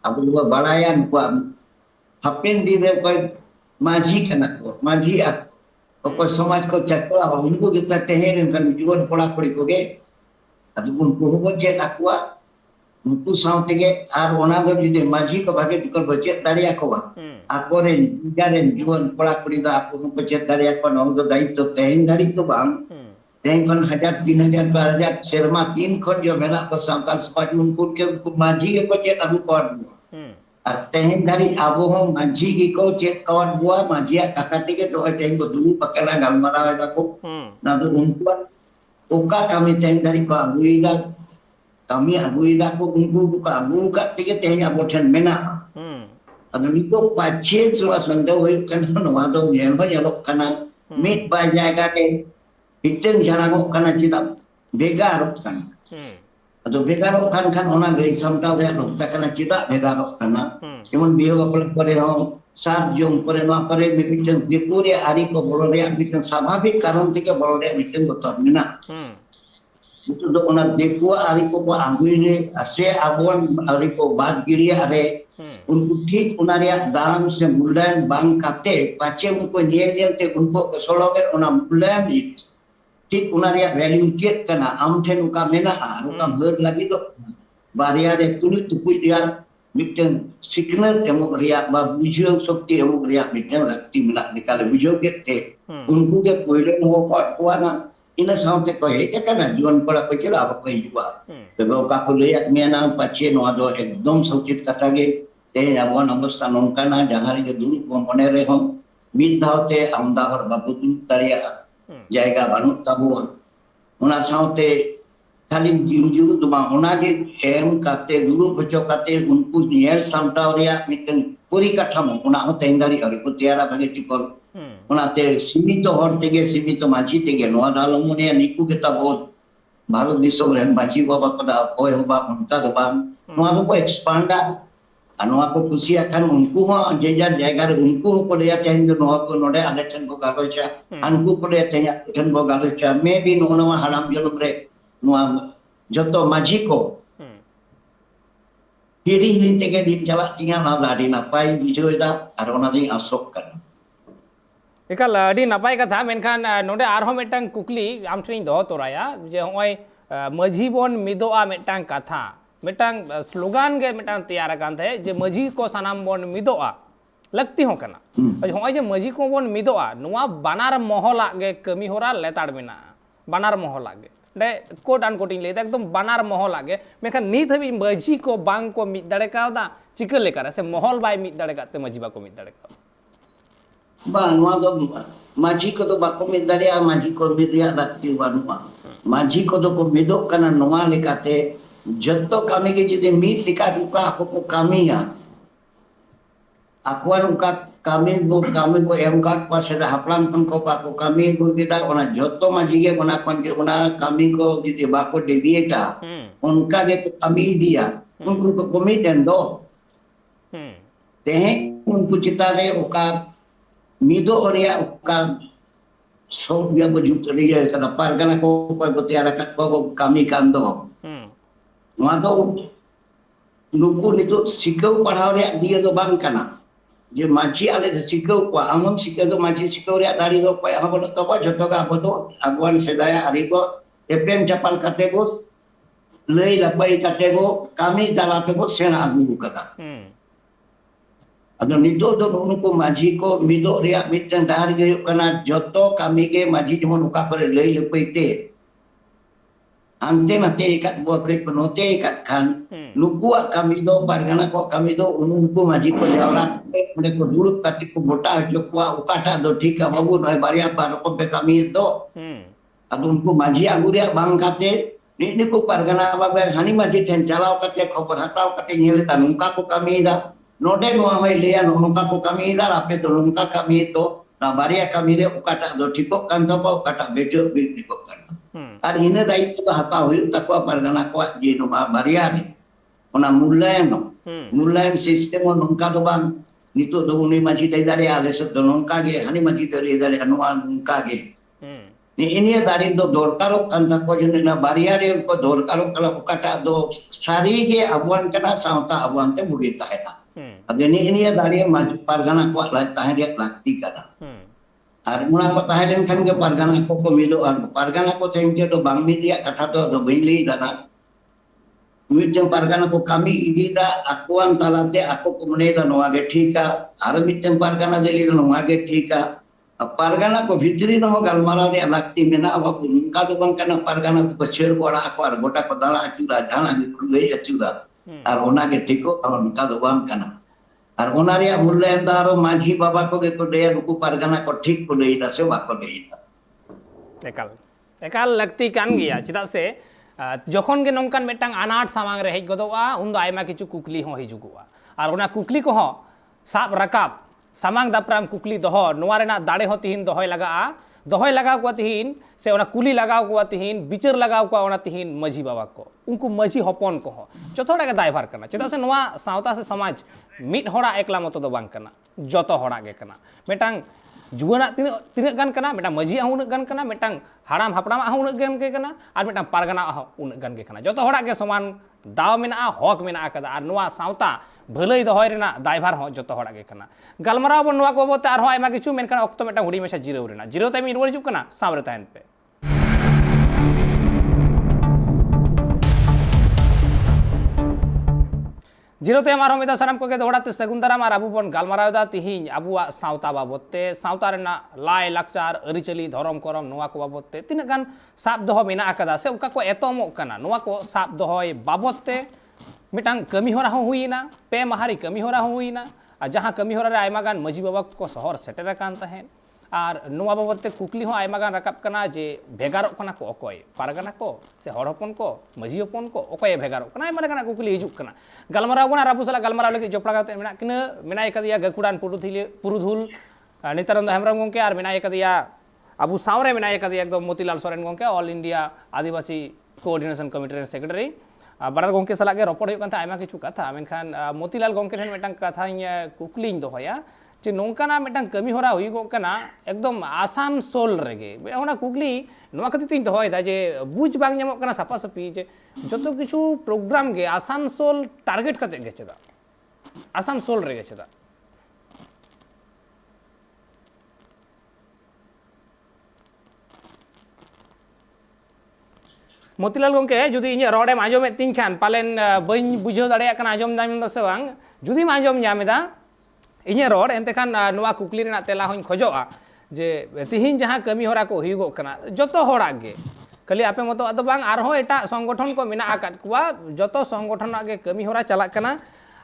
अब वो बडाया नुको हापेन दिन रे कोई माझी कना को माझी को समाज को चक्रा उनको जितना तेहेर इनका जीवन पड़ा पड़ी को गे अब उनको को चेक आकुआ उनको साउते गे आर ओना दो जुदि माझी को भागे टिकल बचे दाड़िया को आकोरे जारे जीवन पड़ा पड़ी दा आको को चेक दाड़िया को नम दो दायित्व तेहेन दाड़ी तो बांग तेहेन 1000 3000 2000 शर्मा 3 खन जो मेरा को सांताल समाज उनको माझी के को चेक अबु कोड और तेहेन दाड़ी आबो हम माझी की को चेक कोड बुआ माझिया काकाटी के तो तेहेन को दुनु पकड़ा गलमरा है को ना तो उनको ओका कमी तेहेन दाड़ी को अबुईदा kami abuida ko ungu ka abu ka tige tehein abo then mena ado nito pache so asanda hoi kan no ado nyel ho nyelok kana mit ba jaga ke itten jarangok kana chida begarok kana ado begarok kan ona gei samta re nokta kana chida begarok kana jemon biyo apal pore ho sat jong pore no pore miten dipure ari ko bolo re miten sabhabik karon theke bolo re miten botor mena itu do ona dekua ari ko anguire ase abon ari ko bad giri are unku ठीक ona rea dalam se mulayan bang kate pache unko nyel te unko kesologer ona mulayan ठीक ona rea value ket kana am then uka mena uka ber lagi do baria re tuli tupui dia miten signal emok rea ba bujau sakti emok rea miten lakti mena dikala bujau kete unku ke poile mo ko na ina saute ko heja kana juan pala ko chela apa ko juga tebe ka ko lihat mena pache no ado ekdom sauchit kata ge te abon obostha nonkana jahari ge dulu mone re hom mid dhaute amda hor babu tu tariya jayga banut tabu ona saute खाली जिरु तो बang ona ge em kate dulu hocho kate unku nyel samtau ria miten puri kathamo ona ho tendari ari ko tiara bagi tikol ona te simito hor tege simito maji tege noa dalomune niku kita bot bharot disom ren maji baba pada hoy hoba unta do bang noa ko expand noa ko kusi akan unku ho jejar jaga re unku ko dia chen noa ko node ale chen ko galocha anku ko dia chen ko galocha maybe noa haram jonum re noa joto maji ko kiri ini tege di jalak tinggal na dari napai bijoi da arona ding asok kan एकाल अड़ी नपाय कथा मेनखान नोडे आरहो मेटांग कुकली आम ठेन दो तोराया जे होय मझी bone मिदोआ मेटांग कथा मेटांग slogan गे मेटांग तैयार कान थे जे मझी को सनाम बोन मिदोआ लगती हो कना होय जे मझी को बोन मिदोआ नुआ बानार मोहला गे कमी होरा लेताड़ मेना बानार मोहला गे डे कोट अन कोटिंग लेता एकदम बानार मोहला गे मेखान नीत हबी मझी को बांग को मिद दड़े कावदा चिकल लेकर से मोहल बाय मिद दड़े काते मझी बा को मिद दड़े का bang noa do maji ko do bako medari a maji ko media lakti banua maji ko do ko medok kana noa lekate jotto kami ge jodi mi likat uka ako ko kami ya akuan uka kami ko em kat pas ada haplam pun ko ako kami ko kita ona jotto maji ge ona kon ge ona kami ko jodi bako devieta unka ge ko kami dia unku ko komiten do teh unku citare uka mido oria uka so dia berjut dia kada pargana ko tiara kat ko kami kando ngado nuku nitu sikau padhau ria dia do bang kana je maji ale sikau ko amon sikau do maji sikau ria dari do ko abo to ko joto ga abo do aguan sedaya ari ko epem capal kate bos lei labai kate go kami dala te bos sena agu kata ado nito do nuku maji ko mido ria mitang dahar ge kana joto kami ge maji jemon uka pare lei lepaite ante mate ikat buah krik penote ikat kan nuku kami do pargana ko kami do nuku maji ko jawla mereka dulu kati ko bota jokwa ukata do thika babu noi baria par ko pe kami do ado nuku maji aguria bang kate ni ko pargana babe hani maji ten jalao kate khobor hatao kate nyele ta nuka ko kami da node noa hoy leya nuka ko kami da ape to nuka kami to na baria kami re ukata do thiko kan to ko ukata bejo bi thiko kan ar ine dai to hata hoy takwa pargana ko je no baria ni ona mulayan system nuka do bang nito do uni maji dai dare ale so do nuka ge hani maji dare dare anuan nuka ge ni ini dari do dorkaro kan ko jene na baria re ko dorkaro kala ukata do sari ge abuan kana sauta abuan te bugita eta अब ini dari maju pargana ko tahan dia lakti kana ar mula ko tahan kan ke pargana ko mido ar pargana ko tengke do bang media kata do bili dana miteng pargana ko kami idida akuan talate aku kumune da no age thika ar miteng pargana jeli no age thika pargana ko bhitri no galmara de lakti mena aba ka do bang kana pargana ko cher bora aku ar gota ko dala achura jana ni kulei achura ar ona ge thiko ar ka do bang kana ar ona ria mullayan daro maji baba ko ge ko deya nuku pargana ko ठीक ko deita se bako deita एकाल लगती कान गया चिदा से जखन गे नोंकान मेटांग अनाट सामांग रे hedge गदोआ उन दो आयमा किछु कुकली हो हिजुगुआ आर ओना कुकली को हो साब रकाब सामांग दापराम कुकली दोहो नोआ रेना दाड़े हो तिहिन दोहोय लगाव को तिहिन से ओना कुली लगाव को तिहिन बिचार लगाव को ओना तिहिन मझी बाबा को उनको मझी हपन को हो जतोड़ा के दायभार करना चिदा से नोआ सावता से समाज मिट होड़ा एकला मतो दो बांग करना जतो होड़ा गे करना मेटांग जुआना तिना गान करना मेटांग मझी उन गान करना मेटांग हाड़ाम हापड़ाम उन गान के करना और मेटांग पारगना उन गान के करना जतो होड़ा के समान दाव मेना हक मेना कदा और नोआ सावता भलई दहय रेना दायभार हो जतो होड़ा गे करना गलमराव बन नोआ को बोते आर हो आयमा किछु मेनखान अक्तो मेटांग हुडी मेशा जिरो रेना जिरो टाइम रुवार हिजुग करना सामरे ताहन पे जिरो ते हमार हमेदा सनम को के दोड़ाते सगुंदराम और अबू बन गालमाराव दा तिहिन अबुआ सावता बाबते सावता रेना लाय लाकचार अरिचली धरम करम नोआ को बाबते तिना गान साब दोहो मेना आकदा से उका को एतोमो कना नोआ को साब दोहोय बाबते मिटांग कमी होरा हो हुईना पे महारी कमी होरा हो हुईना आ जहां कमी होरा रे आयमा गान मजी बाबा को शहर सेटेर कान तहेन आर नोआ बाबत ते कुकली हो आयमा गान राकाब कना जे भेगारोक कना को अकोय पारगाना को से हड़ हपन को माझी हपन को अकोय भेगारोक कना आयमा लेकाना कुकली हिजुक कना गलमाराव बना राबु सला गलमाराव लगे जोपड़ा काते मेना किना मेनाय कदिया गकुडान पुरुधुल नित्यानंद हेमब्रम गंके आर मेनाय कदिया अबु सावरे मेनाय कदिया एकदम मोतीलाल सोरेन गंके ऑल इंडिया आदिवासी कोऑर्डिनेशन कमिटी सेक्रेटरी बारार गंके सला गे रपड़ हुयुक कान आयमा किछु कथा मेनखान मोतीलाल गंके ठेन मेटांग कथा कुकलिኝ दोहया जे नोंकाना मेटांग कमी होरा हुयुगोग कना एकदम आसानसोल रेगे ओना कुकली नोआ खातिर तिन दोहयदा जे बुझ बांग ᱧᱟᱢᱚᱜ कना सापा सापी जे जतो किछु प्रोग्राम गे आसानसोल टारगेट कते गे चेदा आसानसोल रेगे चेदा मोतीलाल गंके जुदी इᱧ रॉडेम आंजोमेत तिñ खान पालेन बई बुझाव दाड़ेया कना आंजोम दाम से बांग जुदी आंजोम ᱧᱟᱢᱮदा इᱧ रॉड एंते खान नोआ कुकली रेना तेला होኝ खोजोआ जे तिहिñ जहां कमी होरा को हुयुगोग कना जतो होड़ा गे खाली आपे मतो अदो बांग आरहो एटा संगठन को मेना आकाद कुआ जतो संगठन आगे कमी होरा चलाक कना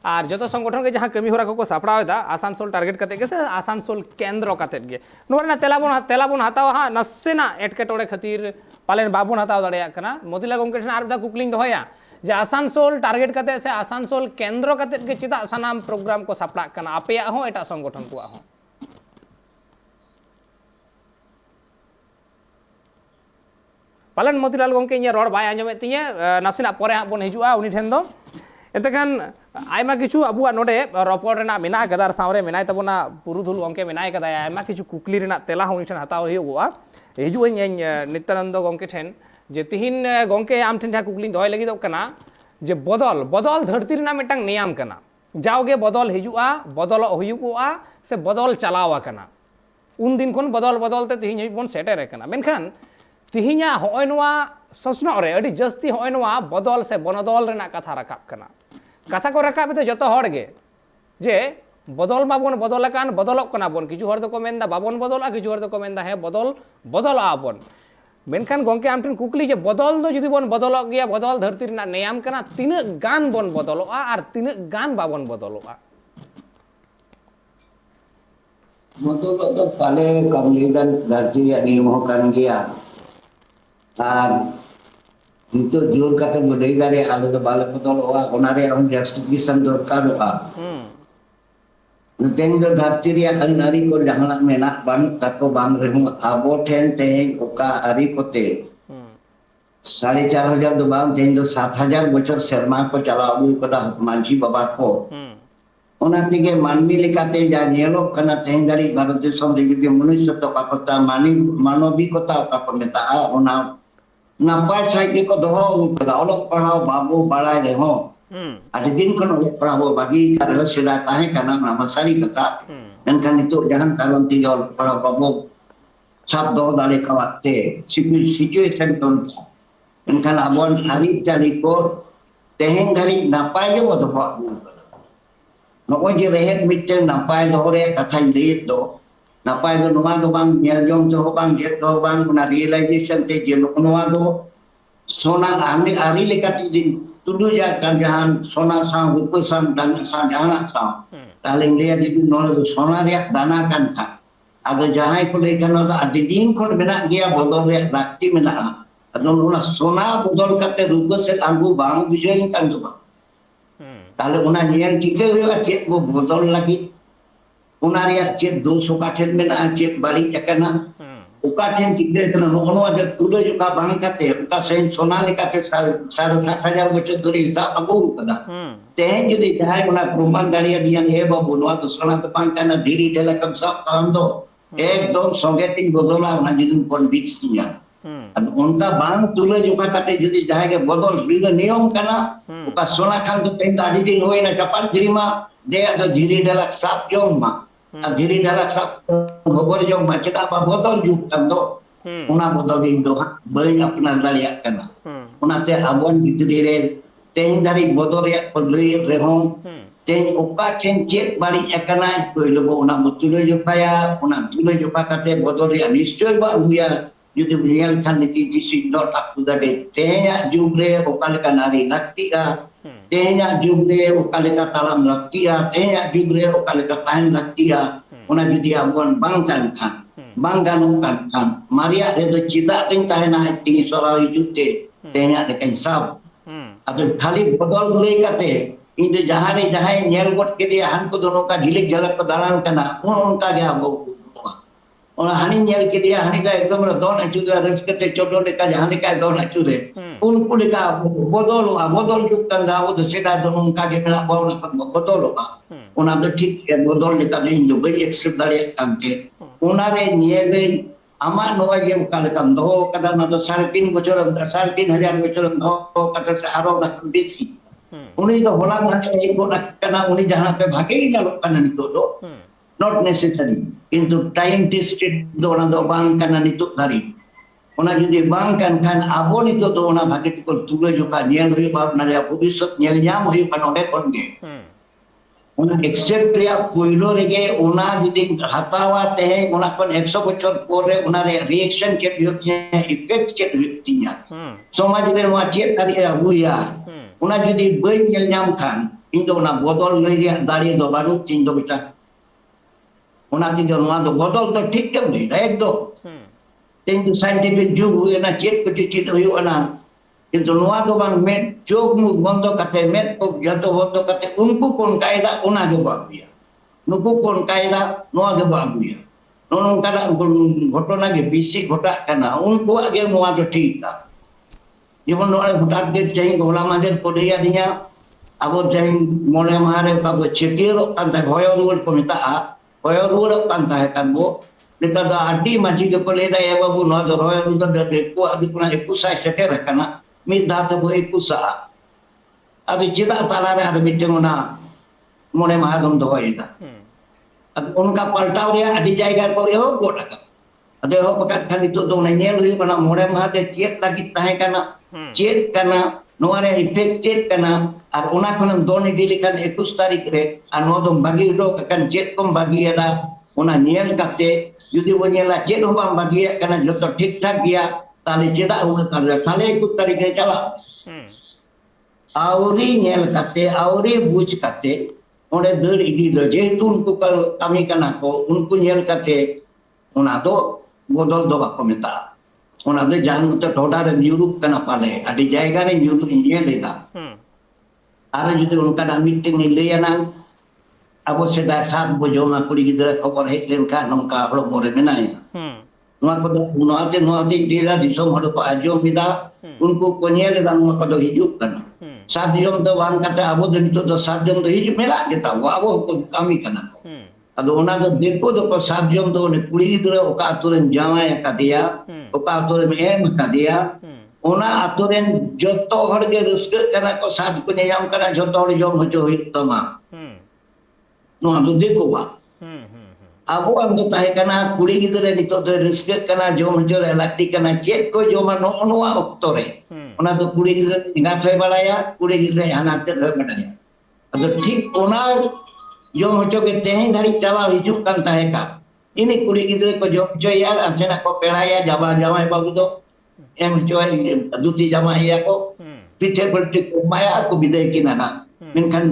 और जतो संगठन के जहां कमी होरा को सापड़ावेदा आसानसोल टारगेट कते गे से आसानसोल केंद्र कते गे नोरेना तेला बोन हतावा हा नसेना एटकेटोड़े खातिर पालेन बाबुन हताव दाड़ेया कना मोतीलाल गंके ठेन आरदा कुकलिኝ दोहया जे आसानसोल टारगेट कते से आसानसोल केंद्र कते गे चिदा सानाम प्रोग्राम को सापड़ा कना आपेया हो एटा संगठन को हो पालन मोतीलाल गंके इᱧ रॉड बाय आंजोमेत तिᱧा नासेना परे हां बोन हिजुआ उनी ठेन दो एतेखान आयमा किछु अबुआ नोडे रपड़ रेना मेना कदार सावरे मेनाय तबोना पुरुधुल गंके मेनाय कदा आयमा किछु कुकली रेना तेला हो उनी ठेन हताव हुयुगोआ हिजुआኝ नित्यानंद गंके ठेन जे तिहिन गंके आम ठेन जहां कुकलिኝ दोहय लगिदोग कना जे बदल बदल धरती रेना मिटांग नियम कना जाओगे बदल हिजुआ बदल हुयुगोआ से बदल चलावा कना उन दिन खन बदल बदलते तिहिñ बोन सेटेर कना मेनखान तिहिñा होय नोआ ससनो रे अडी जस्ती होय नोआ बदल से बनदल रेना कथा राकाब कना कथा को राकाब ते जतो हड़ गे जे बदल माबन बदलकान बदलक कना बोन किछु हर दको मेनदा बाबन बदला किछु हर दको मेनदा हे बदल बदला बोन मेनखान गंके आम ठेन कुकली जे बदल दो जुदी बोन बदलक गया बदल धरती रेना नियम कना तिना गान बोन बदलवा और तिना गान बाबन बदलवा बदल तो पाले कमलिदान धरती या नियम हो kan gया R itu jur kata budaya dari ada ke balik betul onare orang justification dorkar Nuteng do dhati ria kan nari ko jahanak menak ban tako bang rehu abo ten teng oka ari kote 4,500 do bang teng do 7,000 বছর serma ko chala abu kada manji baba ko ona tige manmi lekate ja nyelok kana teng dari bharat disam de manusia to kakota manovikota ka ko meta ona napai saiki ko doho kada olok parhau babu balai reho ada din kan olok parhau bagi kada sila tahe kana nama sari kata dan kan itu jangan talon tinggal parhau babu sab do dari kawate situation ton dan kan abon hari jali ko teheng dari napai je wo doho no je rehet mitten napai dohore katha liit do napai do noa do bang nyel jom do bang jet do bang na realization te je noa do sona ari lekat din tudu ya kan jahan sona sang upusan dan sang jana sang taling dia di nol sona dia dana kan tha ado jahai ko lekan do adi din ko menak dia bodol dia bakti menak ado ona sona bodol kate rupa se anggu bang bijay kan do তাহলে ওনা নিয়ে চিন্তা হইয়া check বদল লাগি ওনার ইয়া check 200 কাঠের মেনা check বাড়ি একানা ওকা ঠেন চিন্তা কেন ননো আজ তুলে জুকা বাং কাতে ওকা সেন সোনালি কাতে 7,500 বছর ধরে হিসাব আগু কদা তেন যদি যাই ওনা প্রমাণ দাঁড়িয়ে দিয়ান হে বাবু নোয়া তো সোনা তো পান কানা ধীরে ঢেলা কম সব কাম দো একদম সঙ্গে তিন বদলা ওনা যদি কনভিক্স নিয়া उनका बांग तुले जुका कते जदी जाएगे बदल बिना नियम कना उका सोना खान तो तेन दादी दिन होय ना कपाल जिरीमा दे अद जिरी डालक साप जोम मा अब जिरी डालक साप भगोर जोम मा चेता बा बदल जुक तम दो उना बदल दिन दो बई अपना दालिया कना उना ते अबन भितरी रे तेन दारी बदल या पलई रेहो तेन उका चेन चेक बाड़ी एकना कोइलो उना मुतुले जुकाया उना तुले जुका कते बदल या निश्चय बा हुया Jadi beliau kan di sini tak sudah deh. Tehnya juga okalika nari naktia, tehnya juga okalika talam naktia, tehnya juga okalika tain naktia. ona judi abon bang kan bang ganung kan maria redo cita ting tahena tingi sora hijute tenya dekan sab atau kali bodol lei kate inde jahare jahai nyel got ke dia han ko dono ka gilik jalak ko dalan kana unka ge abo ona hani nyel ke dia hani ka ekdom don achu da reskate chodo le ka hani ka don achu re unku le ka bodol juk kan ga wo seda dono ka ge mela bo na bodol ona do ठीक bodol le ka ne indo bai accept dare kamte ona re nyele ama noa ge kal kam do kada na do 3.5 bocor 3,500 bocor do kata se aro na besi uni do holang hate ego na kana uni jahan pe bhage galo kana nito do not necessary kintu time tested do na do bang kana nito dari ona judi bang kan abo nito do ona bhage ko tule joka nyel hoy ba na ya bobisot nyel nyam hoy kan ode konge ona accept ya poilo rege ona judi hatawa te ona kon 100 bocor pore ona re reaction ke hyotnya effect ke hyotnya somaj re ma chet dari abuya ona judi bai nyel nyam kan indo na bodol lei dia dari do baru tindo bisa ona tindo na do bodol to ठीक ke ni ekdo tindo scientific jug na chet ko chet hoyo ana কিন্তু নোয়া তো বাং মেট চোখ মুখ বন্ধ কাতে মেট কো যত বন্ধ কাতে উনকু কোন কায়দা ওনা গে বাগুয়া নুকু কোন কায়দা নোয়া গে বাগুয়া নন কারা ঘটনা গে বেশি ঘটা কানা উনকু আগে নোয়া তো ঠিক তা যেমন নোয়া হঠাৎ গে চাই গোলা মাঝের কোডিয়া দিয়া আবো চাই মনে মারে কাবো ছেটিরো কান্তা ভয় রুল কো মিতা ভয় rule Kanta hey কানবো Kita da adi maji ke peleda ya babu no do roy ru da de ko adi kuna e kusai seter kana mi da to bo e kusa adi cita talare ada bichuna mone mahagam do hoida ad unka paltaw dia adi jaiga ko yo ko taka ade ho pakat kan itu do na nyel hu kana mone mahade chet lagi tahe kana chet kana noare effect chet kana ar una konam doni dilikan 21 tarik re ano dom bagi do kan chet kom bagi ada una nyel kate judi wonyela chet ho bang bagi kana joto ठीक ठाक dia tali ceda una kada tali 21 tarik re chala auri nyel kate auri buj kate onde dur idi do je tun ku kami kana ko unku nyel kate una do bodol do ba kometa ona de jangan to thoda re nyuruk kana pale adi jaiga re nyuruk nyel eda ara judi unka da meeting ni leyana abo seda sat bojo ma kuri gidra khobor hej len ka nongka holo more menai noa ko no ate dila disom hodo ko ajo mida unku konyel dan noa ko do hijuk kana sadyom do wan kata abo do nito do sadyom do hijuk mela kita abo kami kana ado ona do deko do ko sadyom do ne kuri gidra oka aturen jamai kadia oka aturen em kadia ona aturen joto horge ruske kana ko sad ko nyam kana joto hor jom hojo hitama no do deko ba abo am do tahe kana kuri gidra nito do ruske kana jom hojo relati kana chet ko joma no noa oktore ona do kuri gidra ingat hoy balaya kuri gidra hanate hoy balaya ado ठीक ona jom hojo ke tehin dari chala hijuk kan tahe ka ini kuri gidra ko jom hojo ya asena ko pelaya jaba jama bagu do em joy duti jama ya ko piche politik maya ko bidai kinana menkan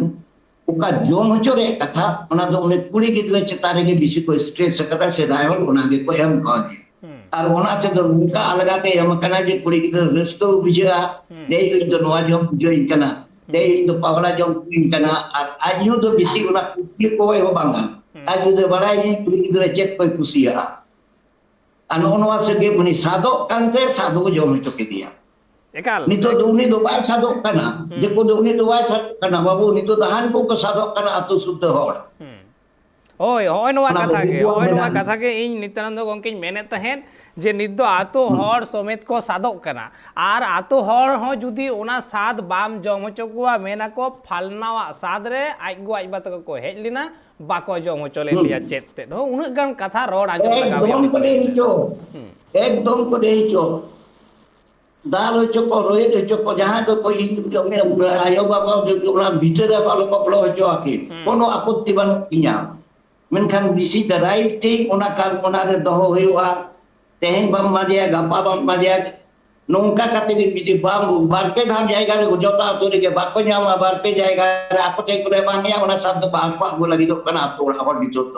uka jom chore katha ona do une kuri gidra chetare ge bisi ko stress kata se dayon ona ge ko em ko ar ona te do muka alagate em kana je kuri gidra resto bijira dei do noa jom joy kana dei do pawla jom kana ar ayu do bisi ona kuli ko e banga ayu do barai kuri gidra chet ko kusia ano noa se ge buni sado kante sado jom choke dia ekal nito duni do bar sadok kana jeko duni do bar sadok kana babu nito dahan ko sadok kana atu suddha hor oi hoi noa katha ge इन नित्यानंद गंकिन मेने तहेन जे नित दो आतो हर समेत को सादक कना are आतो हर हो जुदी ओना साद बाम जम होचकुआ मेना को फालनावा साद रे आइगो आइबा तक को हेजलिना बाको जम होचले लिया चेत हो उन गन कथा रोड आजो एकदम को देहिचो दाल होचो को रोए होचो को जहां तो कोई आयो बाबा जो ओना भीतर वालो को बलो होचो आके कोनो आपत्ति बन पिया menkan bisi the right thing ona kan ona re doho huyu'a tehin bam madia gapa bam madia nongka kate ni bidi bang barpe dham jayga re jota ato re bako nyama barpe jayga re ako te kure bangya ona sabdo ba aku lagi do kana ato hor ditut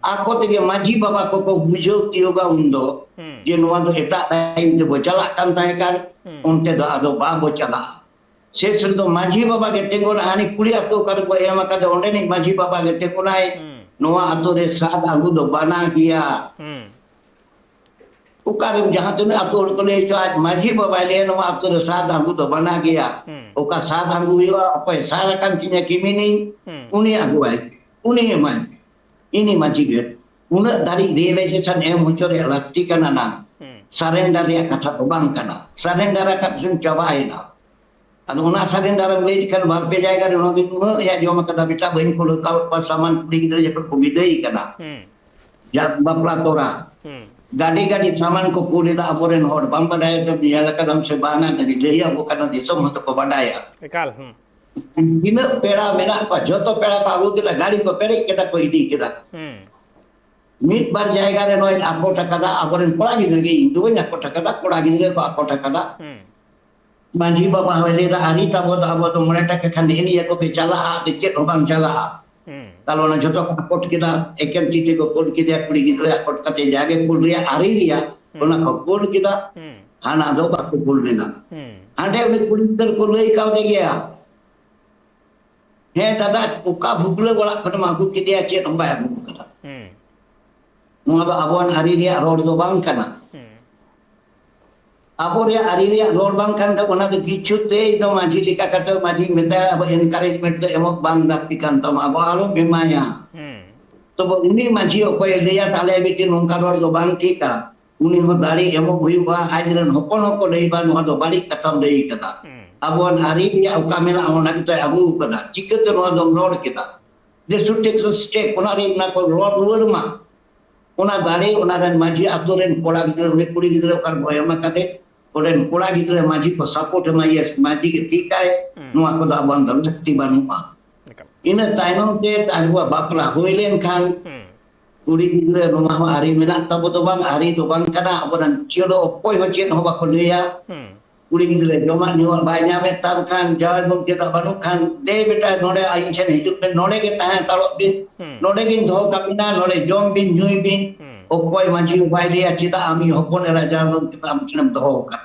ako te maji baba ko bujau tioga undo je noa do eta time te bocala kan tahe kan onte do ado ba bocala se sundo maji baba ge tengo ani kuli ato kar ko ema ka onde ni maji baba ge tengo nai noa ato re sad agu do bana kia उकारे जहाँ तुमने आपको उनको ले जो आज माझी बाबाले no आप तो साथ आगू तो बना गया उका साथ आगू हुआ apa सारा काम चीज़ kimi नहीं उन्हें आगू आए उन्हें मान ini माझी गए उन्हें dari realization muncul relati kana na surrender ya kata bang kana surrender kata sim coba ina anu una surrender beli kan barpe jaga ro gitu ya jo maka bita bain ko ka pasaman puli gitu je pembidai kana ya bapla tora गाड़ी सामान को पूरे दा अपोरेन hot बम बढ़ाया तो बिया कदम से बाना करी देया वो कना दिसो मत को बढ़ाया एकाल बिना पेड़ा मेरा को जो तो पेड़ा का वो दिला गाड़ी को पेड़े केदा कोई दी केदा मीट बार जाएगा रे नोय आको टकदा अपोरेन कोड़ा गिदरे के इंदु nya को टकदा कोड़ा गिदरे को आको टकदा मांझी बाबा हवेली रा hari ta abo to mone ta kan ini ya ko bicara dikit orang jala kalau na joto akot kita eken titi ko kod kita kuri gidre akot kate jage kul ria ari ria ona ko kod kita hana do ba ko kul dena ande ule kuri ter ko lei ka de gaya he dada uka bhugle bola pada magu kita che tomba agu kata mo ba abon ari ria rod do bang kana abo ria ari ria rod bang kan ka ona do kichu te do maji lika kata maji meta abo encouragement do emok bang daktikan tom abo alo bimaya तो उन्हीं माझी कोई लिया ताले बेटी नोंका road दो बांग ठीका उन्हीं हो दारी एमो हुईबा आजरन होपन को लेबा नो दो बाड़ी खत्म देई कता अबोन हारी बिया उका मेला ओना तो अगु कदा चिकत नो दो रोड केता दे शुड टेक स्टेप ओना रे ना को रोड रोड मा ओना दारी ओना रन माझी आतोरेन कोड़ा गिदरे ने कुड़ी गिदरे कर भयमा कते ओरेन कोड़ा गिदरे माझी को सपोर्ट मा यस माझी के ठीक है नो को दा बन दम शक्ति बानुमा ina tainong te tanwa bapla hoilen kan kuri gidre rumah hari menak tabo to bang hari to bang kana aboran chiodo koi ho chen ho ba ko leya kuri gidre joma nyo banya me tar kan jawa gum kita banu kan de beta node ain chen hidup me node ke tahan talo bin node gin do kapina node jom bin nyui bin o koi manji upai dia cita ami hopon era jawa gum kita amchinam to ho ka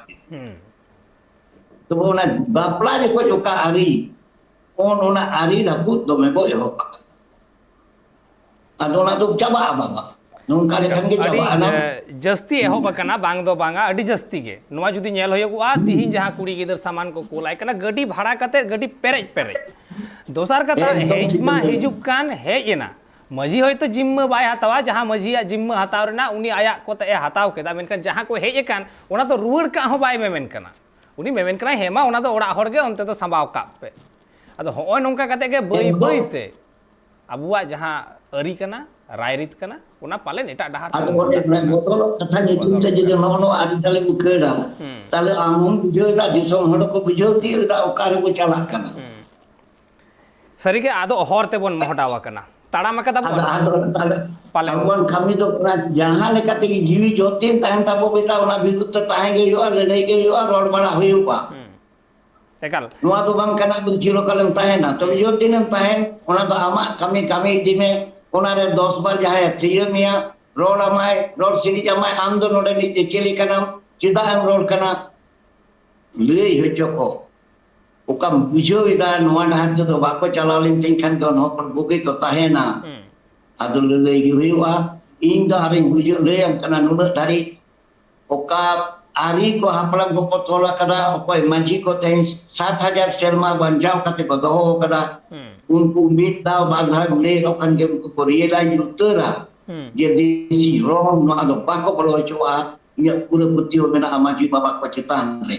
to bona bapla je ko joka hari on ona ari rabut do me boy ho adona do coba baba nongka le kan ge coba ana जस्ती एहो बकना बांग दो बांगा अडी जस्ती के नवा जुदी nail होयगुआ तिहिन जहां कुड़ी गिदर सामान को कोलाय कना गडी भाड़ा कते गडी पेरेज पेरेज दोसर कथा हेज मा हिजुक कान हेजेना मजी होय तो जिम्म बाय हतावा जहां मजिया जिम्म हताव रेना उनी आया को ते हताव केदा मेनकन जहां को हेज कान ओना तो रुवड़ का हो बाय मेमेन कना उनी मेमेन कना हेमा ओना तो ओड़ा हर गे ओनते तो संभाव का पे अदो होय नोंका कते के बई बई ते अबुआ जहां अरी कना रायरित कना ओना पालेन एटा डहार ado ode botol kata nyutum se jadi nono adi tale bukeda tale amum bujau da disom hodo ko bujau ti da okare ko chalak kana सरी के आदो हर ते बन मोहटावा कना ताड़ा मका तब ado tale पाले awan kami do kena jahan lekate ki jiwi jotin tahan tabo beta ona bidut tahan ge yo ledai ge yo rod bana huyu pa एकाल नुआ तो bang kana bunciro kalem tahen na to jotin tahen ona to ama kami dime ona re 10 bar jahe thiyo mia road amai road sini jamai ando node ni cheli kanam cida am road kana lei hechoko ukam bujo ida नुआ dah to bako chalalin tingkan ko no kon bugi ko tahena ado lei gi huwa inda haring bujo lei am kana nunut dari oka ari ko haplam ko tola kada okoi manji ko teh 7000 serma banjau kate ko doho kada unku mit dau badha le okan ge ko realize utara jadi si rom no ado bako polo choa ya pura putio mena amaji baba ko cetan le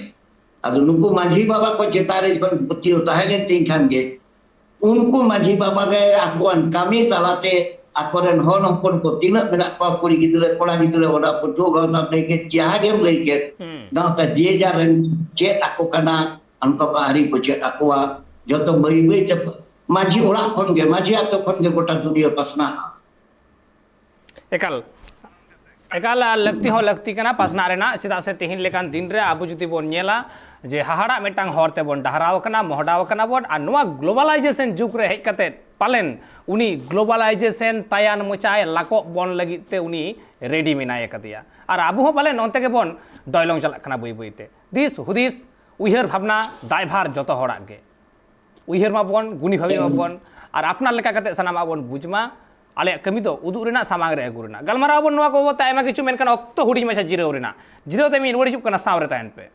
ado nuku manji baba ko cetare kon putio tahlen tingkan ge unku manji baba ge akuan kami talate akoren hon pun ko tina mena ko kuri gidre kola gidre oda putu ga ta ke cia ge leke ga ta je jaran cet aku kana anko ka hari ko cet aku joto bai bai cep maji ora kon ge maji ato kon ge gota dunia pasna एकाल एकाल लगती हो लगती कना पासना रेना चेदा से तेहिन लेकान दिन रे आबु जुदी bone नेला जे हाहाड़ा मेटांग हरते bone डहराव कना मोहडाव कना बोन आ नोआ ग्लोबलाइजेशन जुग रे हेज कते पालेन उनी ग्लोबलाइजेशन तायान मोचाय लाको बोन लगिते उनी रेडी मेनाय कदिया और आबु हो पालेन नोते के बोन डयलंग चला कना बई बईते दिस हुदिस उइहर भावना दायभार जतो हड़ा गे उइहर मा बोन गुनी भाबी मा बोन और अपना लेका कते सनामा बोन बुझमा आले कमी तो उदुग रेना सामांग रे अगु रेना गलमाराव बोन नोआ को बोते आयमा किछु मेनकान अक्तो हुडी माछा जिराव रेना जिराव ते मी रुवाड़ी चुक कना साव रे तायन पे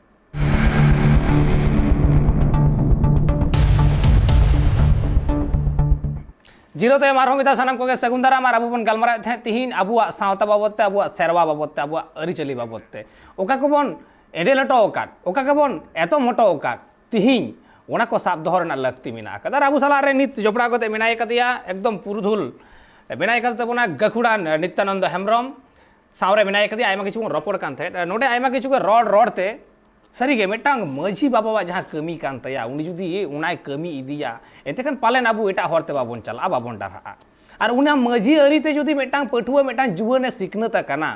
जिरो ते मारो मिता सानाम को सगुन दाराम और अबुबन गलमारा थे तिहिन अबुआ सावता बाबते अबुआ सेरवा बाबते अबुआ अरिचली बाबते ओका को बोन एडे लटो ओकाट ओका के बोन एतो मोटो ओकाट तिहिन ओना को साब दोहर ना लगती मिना कदर अबु साला रे नित जपड़ा को ते मिनाय कदिया एकदम पुरुधुल मिनाय कते बोना गखुड़ान नित्यानंद हेमब्रम सावरे मिनाय कदिया आयमा किछु रपड़ कान थे नोडे आयमा किछु के रड ते सरीगे मिटांग मझी बाबा जहाँ कमी कान तया उनी जुदी उनाय कमी इदिया एतेकन पालेन आबु एटा हरते बाबन चला बाबन डरहा और उना मझी अरीते जुदी मिटांग पठुआ मिटांग जुवने सिकनता कना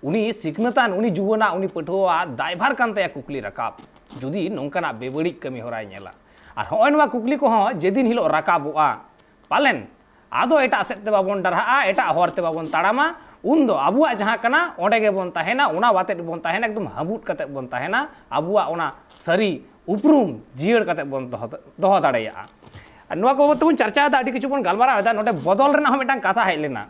उनी सिकनतान उनी जुवना उनी पठुआ दायभार कान तया कुकली रकाब जुदी नोंकाना बेबड़ी कमी होराय नेला और होय नवा कुकली को हो जेदिन हिलो रकाबोआ पालेन आदो एटा सेते बाबन डरहा एटा हरते बाबन ताड़ामा उन दो अबुआ जहाँ कना ओंडे गे बोन ताहेना उना वाते बोन ताहेना एकदम हाबुट कते बोन ताहेना अबुआ उना सरी उपरूम जियड़ कते बोन दोहो दाड़ेया नोआ को तुम चर्चा दा अडी किछु बोन गलमारा दा नोडे बदल रेना हो मिटांग कथा हेज लेना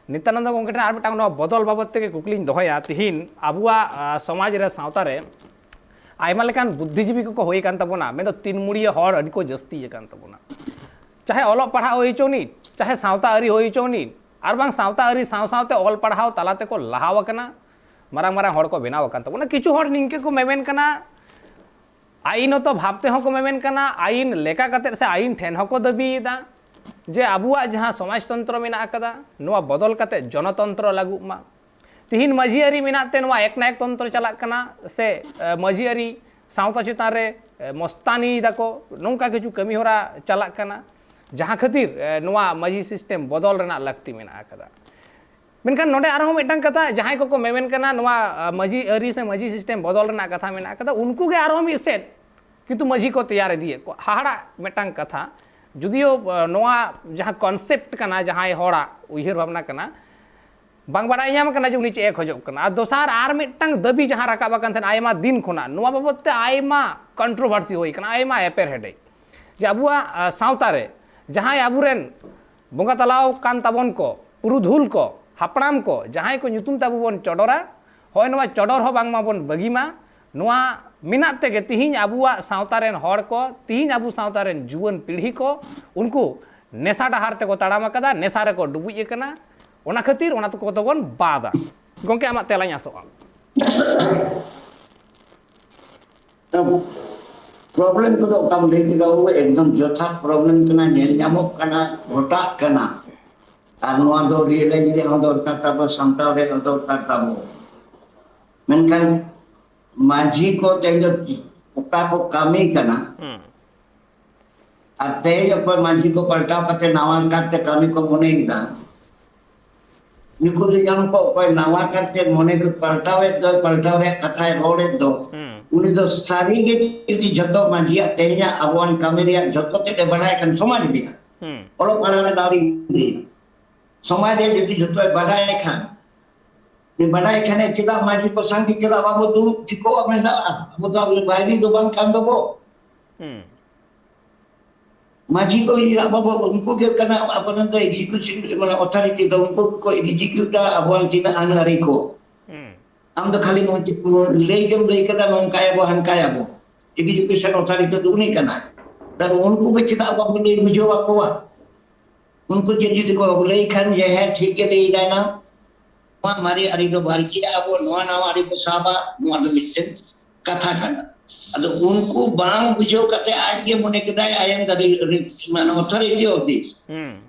नित्यानंद गंगे ठेन आर मिटांग नोआ बदल बाबत ते कुकलिन दोहया तिहिन अबुआ समाज रे सावता रे आयमा लेकान बुद्धिजीवी को होय कान तबोना मेदो तीन मुड़िया हर अडी को जस्ती कान तबोना चाहे ओलो पढ़ा होय चोनी चाहे सावता अरी होय चोनी और बांग सावता अरी साव सावते ऑल पढ़ाव तलाते को लहाव कना मारांग मारांग हड़ को बेनाव कान तबोना किछु हड़ निंके को मेमेन कना आईन तो भाबते हो को मेमेन कना आईन लेका कते से आईन ठेन हो को दबीदा जे अबुआ जहां समाजतंत्र मेना कदा नोआ बदल कते जनतंत्र लागू मा तिहिन मझियारी मेनाते नोआ एक ना एक तंत्र चला कना से मझियारी सावता चितान रे मस्तानी दाको नोंका किछु कमी होरा चला कना जहाँ खातिर नोआ मजी सिस्टम बदल रेना लगती मेना कदा मेनखान नोडे आरो मिटांग कथा जहां को मेमेन कना नोआ मजी अरी से मजी सिस्टम बदल रेना कथा मेना कदा उनको के आरो मी सेट किंतु मजी को तैयार दिए को हाहाड़ा मिटांग कथा जुदियो नोआ जहां कॉन्सेप्ट कना जहां होड़ा उइहर भावना कना बांग बाडाय नाम कना जे उनी चे खोजो कना आ दोसार आर मिटांग दबी जहां राकाबा कान थन आयमा दिन खुना नोआ बाबते आयमा कंट्रोवर्सी होई कना आयमा एपेर हेडे जे अबुआ सावता रे जहां अबुरेन बंगा तलाव कान ताबन को पुरुधुल को हापड़ाम को जहां को नुतुम ताबु बन चडोरा होय नोआ चडोर हो बांग मा बन बगीमा नोआ मिनात तेगे तिहिन अबुआ सावतारेन हड़ को तिहिन अबु सावतारेन जुवन पीढ़ी को उनको नेशा डहार ते को ताड़ाम कदा नेशा रे को डुबुई कना ओना खातिर ओना तो को तो बन बादा गंके आमा तेलाኝ आसोआ प्रॉब्लम को तो कम ले के वो एकदम यथार्थ प्रॉब्लम कना नेल ᱧᱟᱢᱚᱜ कना घटाक कना और नोआ दो रियलाइज रे हो दरकार ताबो सामटाव रे हो दरकार ताबो मेनखान माझी को तेजो ओका को कामी कना और तेज पर माझी को पलटाव करते नावान करते कामी को मने गिदा निको जे जान को कोई नावा करते मने को पलटाव रे कथाय रोडे दो उनी दो सारी के इति जतो माजिया तेया अबवान कामेरिया जतो ते बडाय कन समाज बिया ओलो पडाने दावरी दी समाज जे जतो बडाय खान नि बडाय खाने चिदा माजी को सांगी चिदा बाबू तू ठिको अमेना अबो तो बायरी दो बन कान दबो माजी को ये बाबू उनको के कना अपन तो एग्जीक्यूटिव माने अथॉरिटी दो उनको को एग्जीक्यूटिव अबवान चिना आनरी को हम तो खाली ले जब ले कदा नोंकाया बो हनकाया बो एजुकेशन अथॉरिटी तो नहीं करना तर उनको भी चिता बाबू ले बुझो आकोवा उनको जे को ले खान ये है ठीक है दे जाना वा मारी अरी तो बारी की अब नवा नवा अरी साबा नवा तो मिटन कथा करना अदो उनको बांग बुझो कते आज के मने कदाय आयन द मान authority of this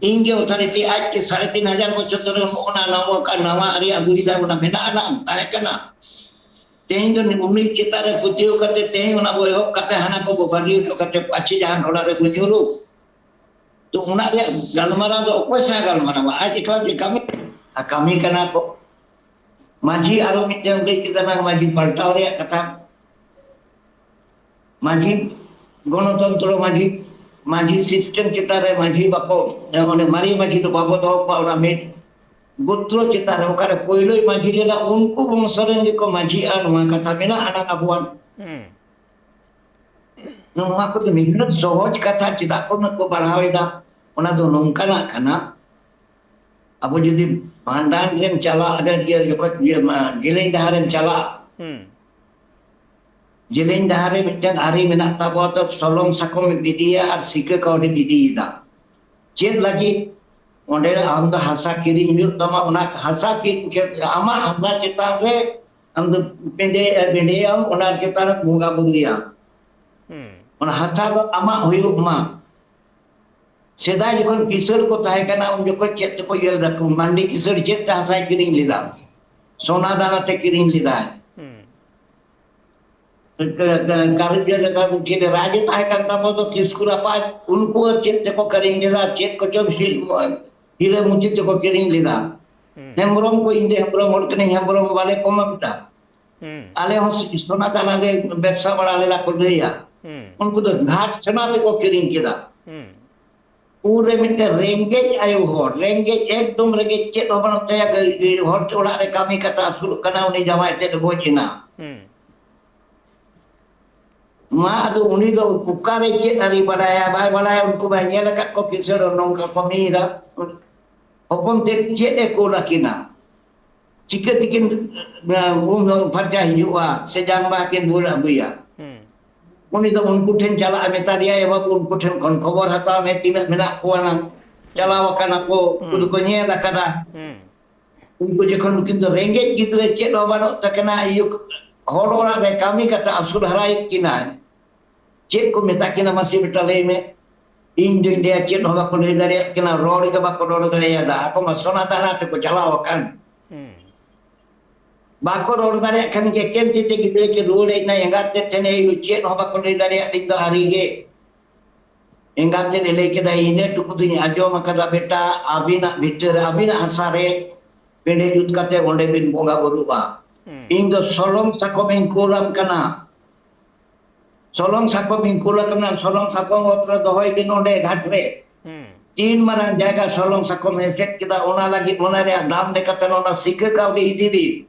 Inge authority आज के 3500 बछर तोरे ओना नवा का नवा अरी अबुइदा ओना मेना ना ताय कना तेन जो उनी चितारे पुतियो कते तेन ओना बोयो कते हाना को बागी कते पाछी जहां नोडा रे बुझुरु तो ओना रे गलमारा दो पैसा गलमारा आज एकला जे कमी कमी कना को माझी आरो मिटeng lay kita nang माझी paltaw रे kata माझी गणतंत्र माझी सिस्टम चितार रे माझी बाको माने मारी माझी तो बाबो तो पावरा में गोत्रो चितार ओकारे पहिलोई माझी लेला उनको वंशरेन को माझी आ नोआ कथा मेना anak abuan नोआ को तो मेहनत सहज कथा चिदा को न को बढ़ावेदा ओना दो नोंकाना kana abu jadi pandan rem cala ada dia jokot dia jeleng daharem cala jeleng dahare mitang hari menak tabo to solong sakom didia ar sike kau di dida chet lagi onde am da hasa kiring yuk tama ona hasa ki ama hasa cita re am da pende am ona cita bunga buria ona hasa do ama huyuk ma sedai jokon kisor ko tahe kana um jokot chet ko yel dak mandi kisor chet ta hasa kiring lida sona dana te kiring lida कार्य लगा उठे राजे ताहे करता हो तो किसकुरा पास उनको चेत को करेंगे ला चेत को जब हीरे मुझे को करेंगे ला हेम्ब्रोम को इंदे हेम्ब्रोम और कने हेम्ब्रोम वाले को ममता आले हो सोना दाना के व्यवसाय बड़ा लेला को दिया उनको तो घाट सना को करेंगे ला पूरे मिनट रेंगे आयो हो रेंगे एकदम रेंगे चेत हो बनते या होट ओड़ा रे कामी कथा शुरू करना उन्हें जमाए ते गोचिना मा अदु उनी दो पुकारे चे ari badaya bai badaya unku banyak lekat ko kisar nongka pemira opon te चे eko lakina jika tikin farja hijua sejang bakin bola buya उनी तो उनको ठेन चला मेता दिया या बाबू उनको ठेन कौन खबर हता में तीन मिनट को ना चला वकाना को उनको न्याय रखना उनको जखन किंतु रेंगे कितने चे बानो तकना युग हरोड़ा रे kami kata asur harai kina चे को मेता किना masih betale me injo dia चे no bako le dari kina rori ka bako rori dari ada ako masona tana te ko cala wakan bako rori dari kan ke kenti te gidre ke rori na engat te tene yu चे no bako le dari dinda hari ge engat te le ke dai ne tukudini ajo makada beta abina bitter abina asare pende jut kate onde bin bonga borua Indo solong sakomeng kulam kana solong sakomeng kulam kana solong sakom otra dohoi din onde ghatre तीन marang jaga solong sakom set kita ona lagi ona re dam de kata ona sikhe kau di hidiri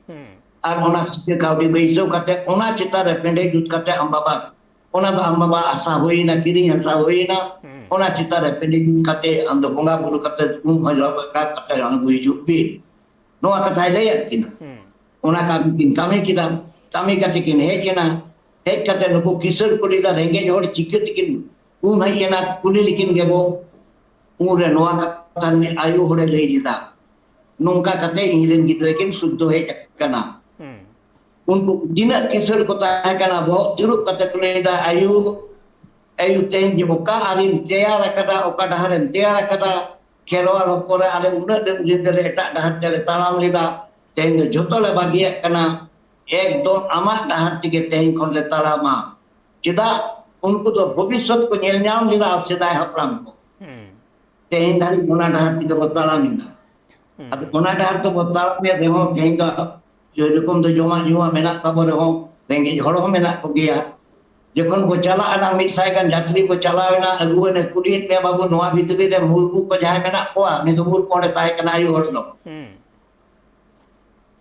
ar ona sikhe kau di beiso kata ona cita re pende jut kata ambaba ona to ambaba asa hoina kiri asa hoina ona cita re pende jut kata ando bonga buru kata hajra kata yang bui jupi no kata ya kina ona kami kata kini hek kata nuku kisar kuli da renge jor cikit kin hai kena kuli likin gebo umure noa kata ni ayu hore lei dita nongka kata ingiren gidre kin suddo he kana unku dina kisar ko ta kana bo tiru kata kuli da ayu ten jibuka arin tiara kata okada haren tiara kata kerol hopore ale una den jidre eta dahat jale talam lida tehnya joto le bagia kana ekdom amat dahar tige teh kon le talama cida unku to bhavishyat ko nyel nyam lida sedai hapram ko teh dari mona dahar tige botalam ina adu mona dahar to botalam me reho teh jo rokom to joma menak tabor ho rengi horo menak ko gia jokon ko chala ana mid sai kan jatri ko chalawena aguene kulit me babu noa bhitri re murbu ko jahay menak ko ni to mur ko tae kana ayu hor do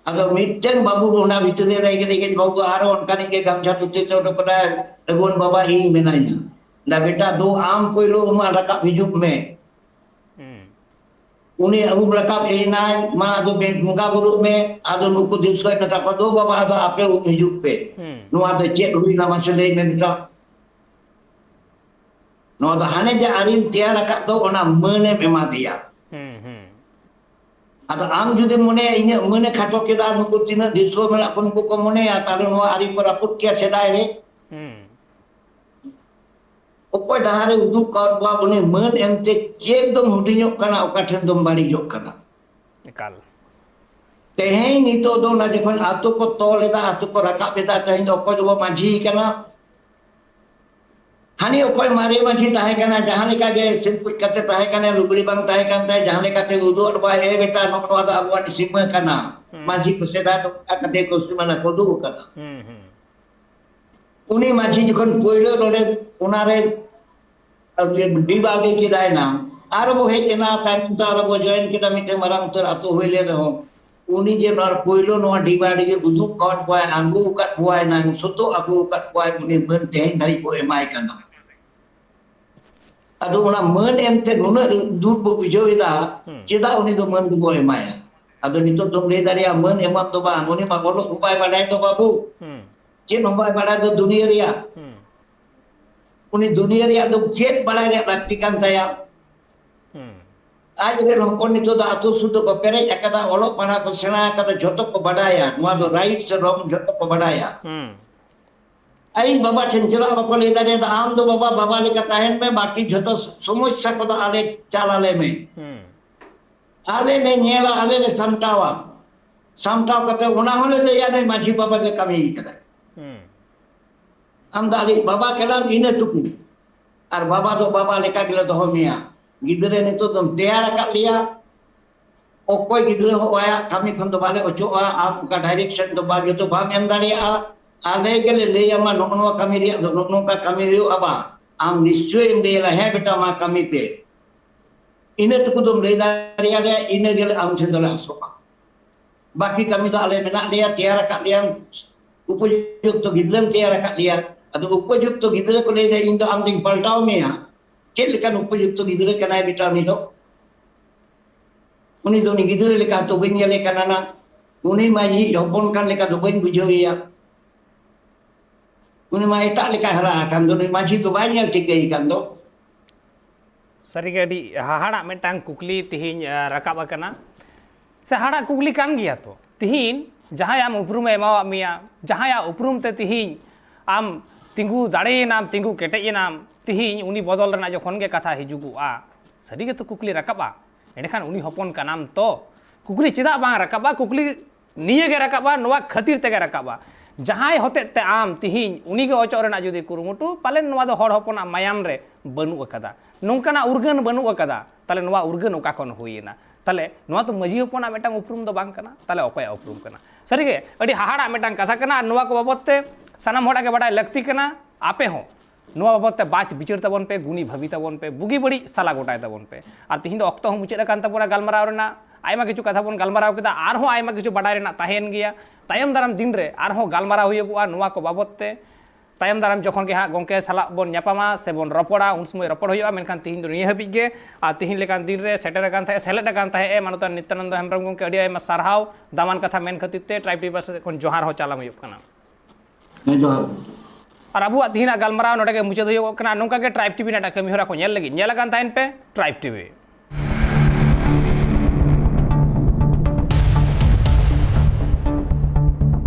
अगर mitten बाबू रोना भीतर रह गए बाबू आरो उनका नहीं के गमछा तुते तो पता है रघुवन बाबा ही में नहीं ना बेटा दो आम कोई लो उमा रका हिजुक में उन्हें अबू रका लेना मां दो बेट मुगा गुरु में आदो नुको दिसो न का दो बाबा आदो आपे हिजुक पे नो आदो चेक हुई ना मसले में बेटा नो आदो हाने जे आरिन तिया रका तो ओना मने एमा दिया Atau am juga mone ini mone khato ke da nuku tina diso mena pun ko mone ya talo no ari paraput kia sedai re okoi dahare uduk kau ba bone men emte jedom hudinyo kana okathen dom bari jok kana ekal teheng itu do na jekon atu ko tole da atu ko rakap beda tehin okoi do manji kana हानि ओकोय मारे माझी ताहे कना जहां लेका गे simple कते ताहे कना लुगड़ी बांग ताहे कन ताहे जहां लेका ते उदुर बा ए बेटा नोकवा दा अबुआ सिमा कना माझी को सेदा तो कते को सिमाना को दु कना उनी माझी जखन पोइलो नोडे उनारे डिबाबे की दायना आर वो हे केना ताइम तार वो जॉइन केदा मिटे मरांग उतर आतो होइले रहो उनी जे नर पोइलो नो डिबाडी के उदु कट पाए आंगु कट पाए ना सोतो आगु कट पाए उनी मन तेन धरी को एमाय कना अदो उना मन एमते नुना दुब बो बुझोइदा चेदा उनी दो मन दो एमाया अदो नितो तुम ले दारिया मन एमत तो बा उनी मा बोलो उपाय बाडाय तो बाबू चे उपाय बाडाय दो दुनिया रिया उनी दुनिया रिया दो चेत बाडाय रे लाक्ति कान ताया आज रे हपन नितो दा आतु सुदो को पेरे एकदा ओलो पना को सेना कदा जतो को बाडाया नुआ दो राइट से रॉन्ग जतो को बाडाया आई बाबा चंचला बाबा ले दारे आम दो बाबा लेका ताहेन में बाकी जतो समस्या को आले चालाले में आले ने नेला आले ले सामटाव कते उना होले ले याने माझी बाबा के कमी करे आम दाली बाबा केला इने टुकु और बाबा दो बाबा लेका गेलो दो मिया गिदरे ने तो तुम तैयार कर लिया ओकोय गिदरे हो आया कमी खन तो बाले ओचो आपका डायरेक्शन तो बागे तो बाम एम दारिया आले गेले ले अमा नोनो कमी रिया नोनो का कमी रियो अबा आम निश्चय एम देला है बेटा मा कमी पे इने टुकु तुम ले दारिया ले इने गेले आम छेदला सोपा बाकी कमी तो आले मेना लिया तैयार कर लिया उपयुक्त तो गिदरम तैयार कर लिया अदो उपयुक्त तो गिदरे को ले दे इन तो आम दिन पलटाओ में या चेल लेकिन उपयुक्त तो गिदरे कनाय बेटा मी तो उनी दो नि गिदरे लेका तो बइन ले कनाना उनी माजी हपन कान लेका दो बइन बुझोइया उनी मा एटा लेका हरा कान दो माजी तो बाय नेल ठिकई कान दो सरी के अडी हाहाड़ा मेटांग कुकली तिहिन रकाब कना से हाड़ा कुकली कान गया तो तिहिन जहां आम उपरुम एमा मिया जहां उपरुम ते तिहिन आम तिंगु दाड़े नाम तिंगु केटे नाम तिहिन उनी बदल रना जखन गे कथा हिजुगुआ सरी के तो कुकली रकाबा एंडखान उनी हपन कानाम तो कुकली चेदा बांग रकाबा कुकली निये गे रकाबा नोवा खातिर तेगे रकाबा जहां होते ते आम तिहिन उनी गे ओचो रना जुदी कुरुमुटु पाले नोवा दो हड़ हपना मायाम रे बनु अकदा नोंकाना उर्गन बनु अकदा ताले नोवा उर्गन ओका खन हुइना ताले नोवा तो मजी हपना मेटांग उपरुम दो बांग कना ताले अकोय उपरुम कना सरी गे अडी हाहाड़ा मेटांग कथा कना नोवा को बाबते सानाम होड़ा के बड़ा लगती कना आपे हो नोवा बाबते बाच बिचार तबन पे गुनी भाबी तबन पे बुगी बड़ी साला गोटाय तबन पे और तिहिन दो अक्तो मुचाद कान तबना गालमाराव रेना आयमा किछु कथा बन गालमाराव केदा आर हो आयमा किछु बाडाय रेना ताहेन गिया तायम दाराम दिन रे आर हो गालमाराव हुयगुआ नोवा को बाबते तायम दाराम जखन के हा गंके साला बन न्यापामा से बन रपड़ा उन समय रपड़ हुयआ मेनखान तिहिन दो निय हबि गे आ तिहिन लेकान दिन रे सेटर कान थाहे सेलेट कान थाहे ए मानता नित्यानंद हेमब्रम गंके अडी आयमा सारहाव दामान कथा मेन खातिर ते ट्राइब टीवी से कोन जोहार हो चालाम हुयुग कना और अबुआ तिहिना गालमाराव नोडे के मुचाद हुयुग कना नोंका के ट्राइब टीवी नाटा कमी होरा को नेल लगी नेल कान थाइन पे ट्राइब टीवी।